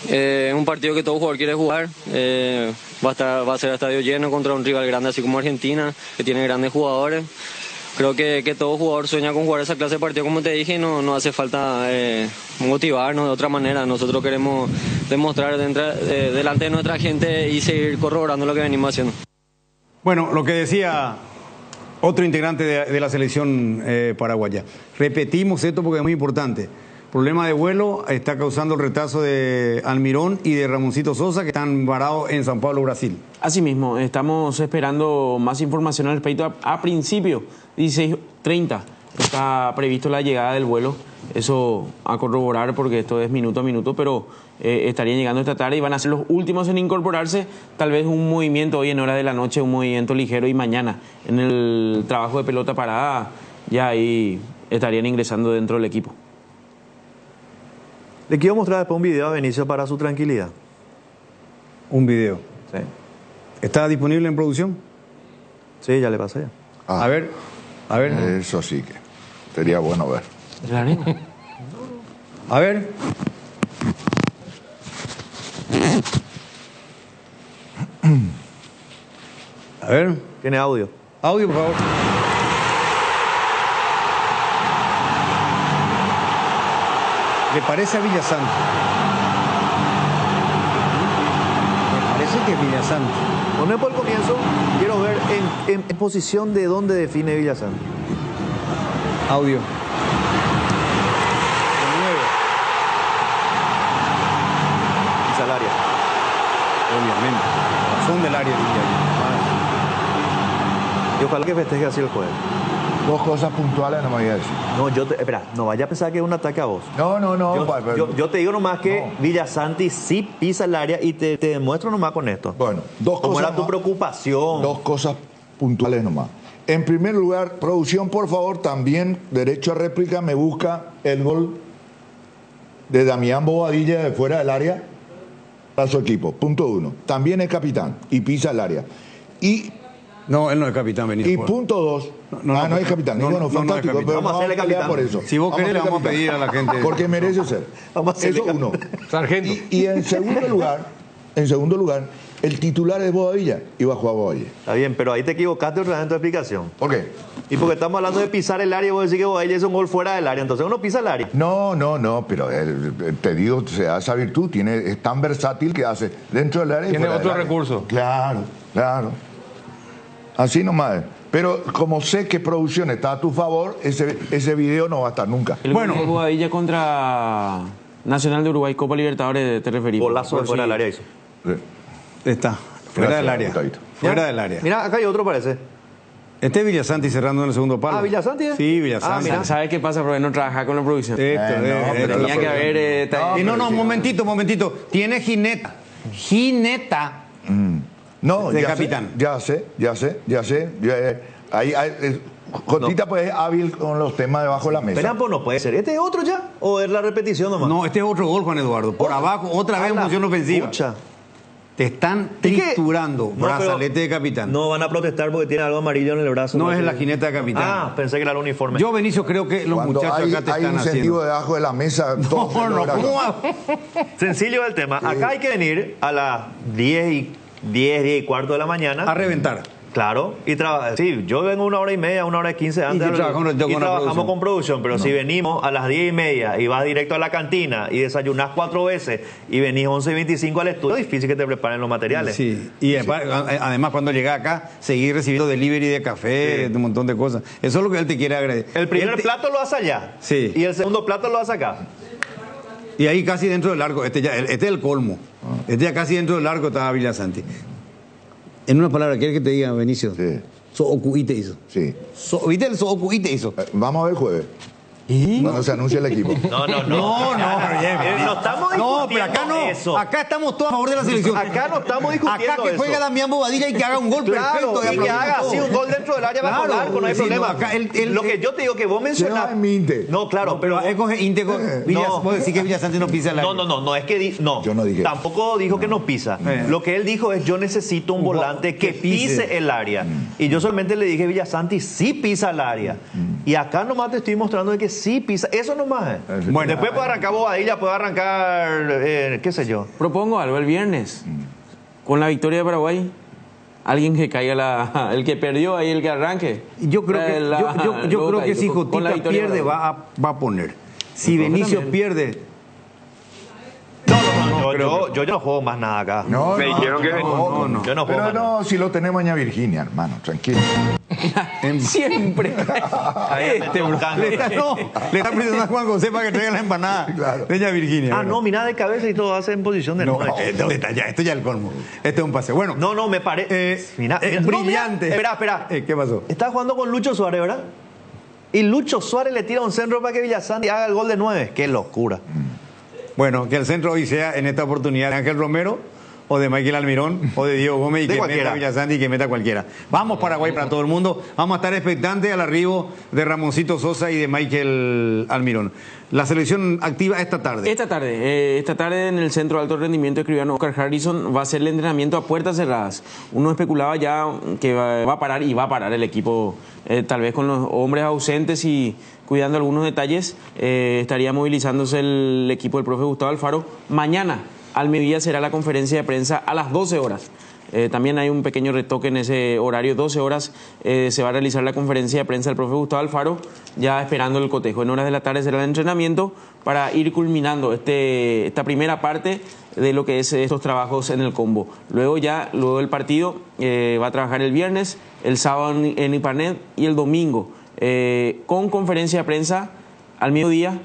Es un partido que todo jugador quiere jugar, va a ser estadio lleno contra un rival grande así como Argentina, que tiene grandes jugadores. Creo que todo jugador sueña con jugar esa clase de partido, como te dije, y no hace falta motivarnos de otra manera. Nosotros queremos demostrar delante de nuestra gente y seguir corroborando lo que venimos haciendo. Bueno, lo que decía otro integrante de la selección paraguaya. Repetimos esto porque es muy importante. Problema de vuelo está causando el retraso de Almirón y de Ramoncito Sosa, que están varados en San Pablo, Brasil. Así mismo, estamos esperando más información al respecto. A principio, 16:30, está previsto la llegada del vuelo. Eso a corroborar porque esto es minuto a minuto, pero estarían llegando esta tarde y van a ser los últimos en incorporarse. Tal vez un movimiento hoy en hora de la noche, un movimiento ligero, y mañana en el trabajo de pelota parada ya ahí estarían ingresando dentro del equipo. Le quiero mostrar después un video a Benicio para su tranquilidad. Un video. Sí. ¿Está disponible en producción? Sí, ya le pasé. A ver. Eso sí que sería bueno ver. La arena. A ver. A ver. Tiene audio. Audio, por favor. ¿Le parece a Villasanti? Me parece que es Villasanti. Poné por el comienzo, quiero ver en posición de dónde define Villasanti. Audio. Pisa el área. Obviamente. Son del área de Villa. Y ojalá que festeje así el jueves. Dos cosas puntuales no me voy a decir. No, espera, no vaya a pensar que es un ataque a vos. No. Yo te digo nomás que Villasanti sí pisa el área y te demuestro nomás con esto. Bueno, dos ¿Cómo cosas. era tu preocupación? Dos cosas puntuales nomás. En primer lugar, producción, por favor, también, derecho a réplica, me busca el gol de Damián Bobadilla de fuera del área para su equipo. Punto 1. También es capitán y pisa el área. No, él no es capitán, Benito. Y punto 2. No es capitán. Fantástico. Pero vamos a hacerle capitán por eso. Si vos querés, le vamos a pedir a la gente. Porque merece ser. Eso uno. Sargento. Y en segundo lugar, el titular es Bobadilla y va a jugar Bobadilla. Está bien, pero ahí te equivocaste otra vez en tu explicación. ¿Por qué? Y porque estamos hablando de pisar el área y vos decís que Bobadilla es un gol fuera del área. Entonces uno pisa el área. No, pero te digo, se da esa virtud. Es tan versátil que hace dentro del área y tiene fuera otro del área. recurso. Claro. Así nomás. Pero como sé que producción está a tu favor, ese video no va a estar nunca. El gol de Bobadilla contra Nacional de Uruguay, Copa Libertadores, te referís. Golazo de fuera del área hizo. Sí. Está, fuera Gracias, del área. Gustavito. Fuera del área. Mira, acá hay otro parece. Este es Villasanti cerrando en el segundo palo. Ah, ¿Villasanti es? Sí, Villasanti. Mira, ¿sabes qué pasa? Porque no trabaja con la producción. Esto. Tenía que haber... No, momentito. Tiene jineta. No, de ya capitán. Sé. Jotita pues es hábil con los temas debajo de la mesa. Pero no puede ser. ¿Este es otro ya? ¿O es la repetición nomás? No, este es otro gol, Juan Eduardo. Por abajo, otra vez en función ofensiva. Pucha. Te están triturando. Brazalete de capitán. No van a protestar porque tiene algo amarillo en el brazo. No es la jineta de capitán. Ah, pensé que era el uniforme. Yo, Benicio, creo que los Cuando muchachos hay, acá te hay están un haciendo. sentido debajo de la mesa. ¿Cómo va? Sencillo el tema. Acá hay que venir a las 10 y cuarto de la mañana. A reventar. Claro, y sí, yo vengo 1 hora y media, 1 hora y 15 antes. Y trabajamos con producción, pero si venimos a las 10 y media y vas directo a la cantina y desayunás 4 veces y venís 11:25 al estudio, es difícil que te preparen los materiales. Sí, y además cuando llegas acá, seguir recibiendo delivery de café, de un montón de cosas. Eso es lo que él te quiere agradecer. El primer plato lo hace allá. Sí. Y el segundo plato lo hace acá. Y ahí casi dentro del arco, este es el colmo. Este ya casi dentro del arco estaba Villasanti. En una palabra, ¿quieres que te diga, Benicio? Sí. Sookuite hizo. Sí. ¿Viste el Sookuite hizo? Vamos a ver el jueves. Cuando se anuncie el equipo. No, bien. No estamos discutiendo No, pero acá no. eso. Acá estamos todos a favor de la selección. Acá no estamos discutiendo acá que eso. juega Damián Bobadilla y que haga un gol perfecto. Y que haga así un gol dentro del área bajo el arco, no hay problema. Acá lo que yo te digo que vos mencionás. No, claro, pero es coge íntegro. Vos decís que Villasanti no pisa el área. No, es que no. Yo no dije. Tampoco dijo que no pisa. Lo que él dijo es: yo necesito un volante que pise el área. Y yo solamente le dije: Villasanti sí pisa el área. Y acá nomás te estoy mostrando de que sí pisa. Eso nomás. Bueno, después puede arrancar Bobadilla, puede arrancar, qué sé yo. Propongo algo el viernes. Con la victoria de Paraguay, alguien que caiga el que perdió ahí, el que arranque. Yo creo que si Jotita pierde va a poner. Si Benicio pierde. Yo no juego más nada acá. No, me dijeron que no. Yo no juego pero más nada. si lo tenemos en Virginia, hermano, tranquilo. Siempre. Le está pidiendo a Juan José para que traiga la empanada. Claro. De Virginia. No, mira de cabeza y todo hace en posición de no. Esto ya es el colmo. Este es un pase. Bueno. No, me parece. Brillante. Espera. ¿Qué pasó? Estás jugando con Lucho Suárez, ¿verdad? Y Lucho Suárez le tira un centro para que Villasanti haga el gol de 9. ¡Qué locura! Bueno, que el centro hoy sea en esta oportunidad de Ángel Romero, o de Michael Almirón, o de Diego Gómez, y que meta Villasanti y que meta cualquiera. Vamos Paraguay para todo el mundo. Vamos a estar expectantes al arribo de Ramoncito Sosa y de Michael Almirón. La selección activa esta tarde. Esta tarde en el Centro de Alto Rendimiento Escribano Oscar Harrison va a ser el entrenamiento a puertas cerradas. Uno especulaba ya que va a parar el equipo, tal vez con los hombres ausentes y cuidando algunos detalles. Estaría movilizándose el equipo del profe Gustavo Alfaro. Mañana al mediodía será la conferencia de prensa a las 12 horas. También hay un pequeño retoque en ese horario, 12 horas se va a realizar la conferencia de prensa del profe Gustavo Alfaro, ya esperando el cotejo. En horas de la tarde será el entrenamiento para ir culminando esta primera parte de lo que es estos trabajos en el combo. Luego el partido va a trabajar el viernes, el sábado en Ipanet y el domingo con conferencia de prensa al mediodía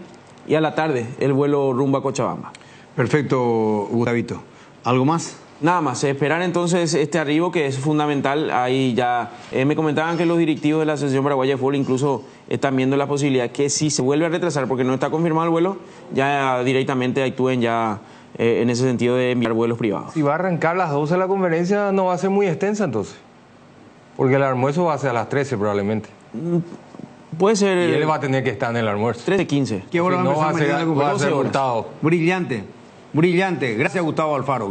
y a la tarde el vuelo rumbo a Cochabamba. Perfecto, Gustavito. ¿Algo más? Nada más, esperar entonces este arribo que es fundamental. Ahí ya me comentaban que los directivos de la Asociación Paraguaya de Fútbol incluso están viendo la posibilidad que si se vuelve a retrasar porque no está confirmado el vuelo, ya directamente actúen ya en ese sentido de enviar vuelos privados. Si va a arrancar a las 12 la conferencia, no va a ser muy extensa entonces, porque el almuerzo va a ser a las 13 probablemente. Puede ser. Y él va a tener que estar en el almuerzo. 13:15. ¿Qué hora no va a ser resultado? Brillante. Gracias, Gustavo Alfaro.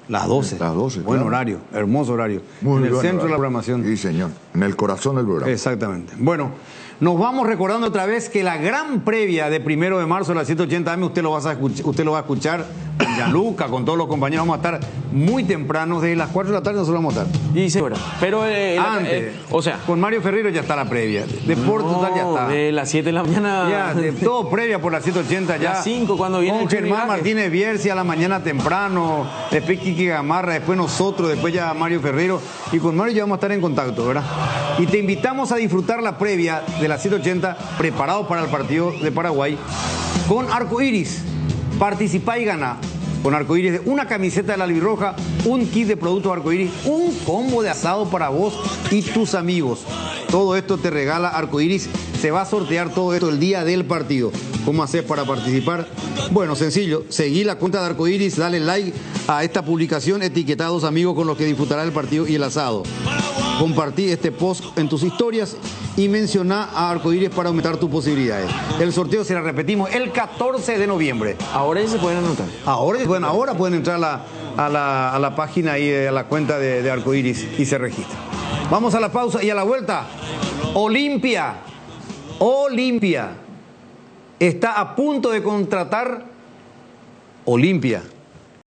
Las 12. Buen horario, hermoso horario. Muy en el buen centro horario. de la programación. Sí, señor. En el corazón del programa. Exactamente. Bueno, nos vamos recordando otra vez que la gran previa de 1 de marzo a las 7:80 AM usted lo va a escuchar con Gianluca, con todos los compañeros. Vamos a estar muy temprano, desde las 4 de la tarde nosotros vamos a estar. Y se pero antes, o sea, con Mario Ferrero ya está la previa. Deporte Total ya está. De las 7 de la mañana. Ya, todo previa por las 7:80 ya. Las 5 cuando viene con Germán Martínez Bierzi a la mañana temprano, después Kiki Gamarra, después nosotros, después ya Mario Ferrero. Y con Mario ya vamos a estar en contacto, ¿verdad? Y te invitamos a disfrutar la previa de las 7:80, preparados para el partido de Paraguay, con Arco Iris. Participá y gana. con arcoíris, una camiseta de la albirroja, un kit de productos arcoíris, un combo de asado para vos y tus amigos. Todo esto te regala Arcoíris. Se va a sortear todo esto el día del partido. ¿Cómo haces para participar? Bueno, sencillo. Seguí la cuenta de Arcoíris, dale like a esta publicación, etiquetá a 2 amigos con los que disfrutará el partido y el asado. Compartí este post en tus historias y mencioná a Arcoíris para aumentar tus posibilidades. El sorteo se la repetimos el 14 de noviembre. Ahora ya se pueden anotar. Ahora pueden entrar a la página y a la cuenta de Arcoíris y se registran. Vamos a la pausa y a la vuelta. Olimpia está a punto de contratar Olimpia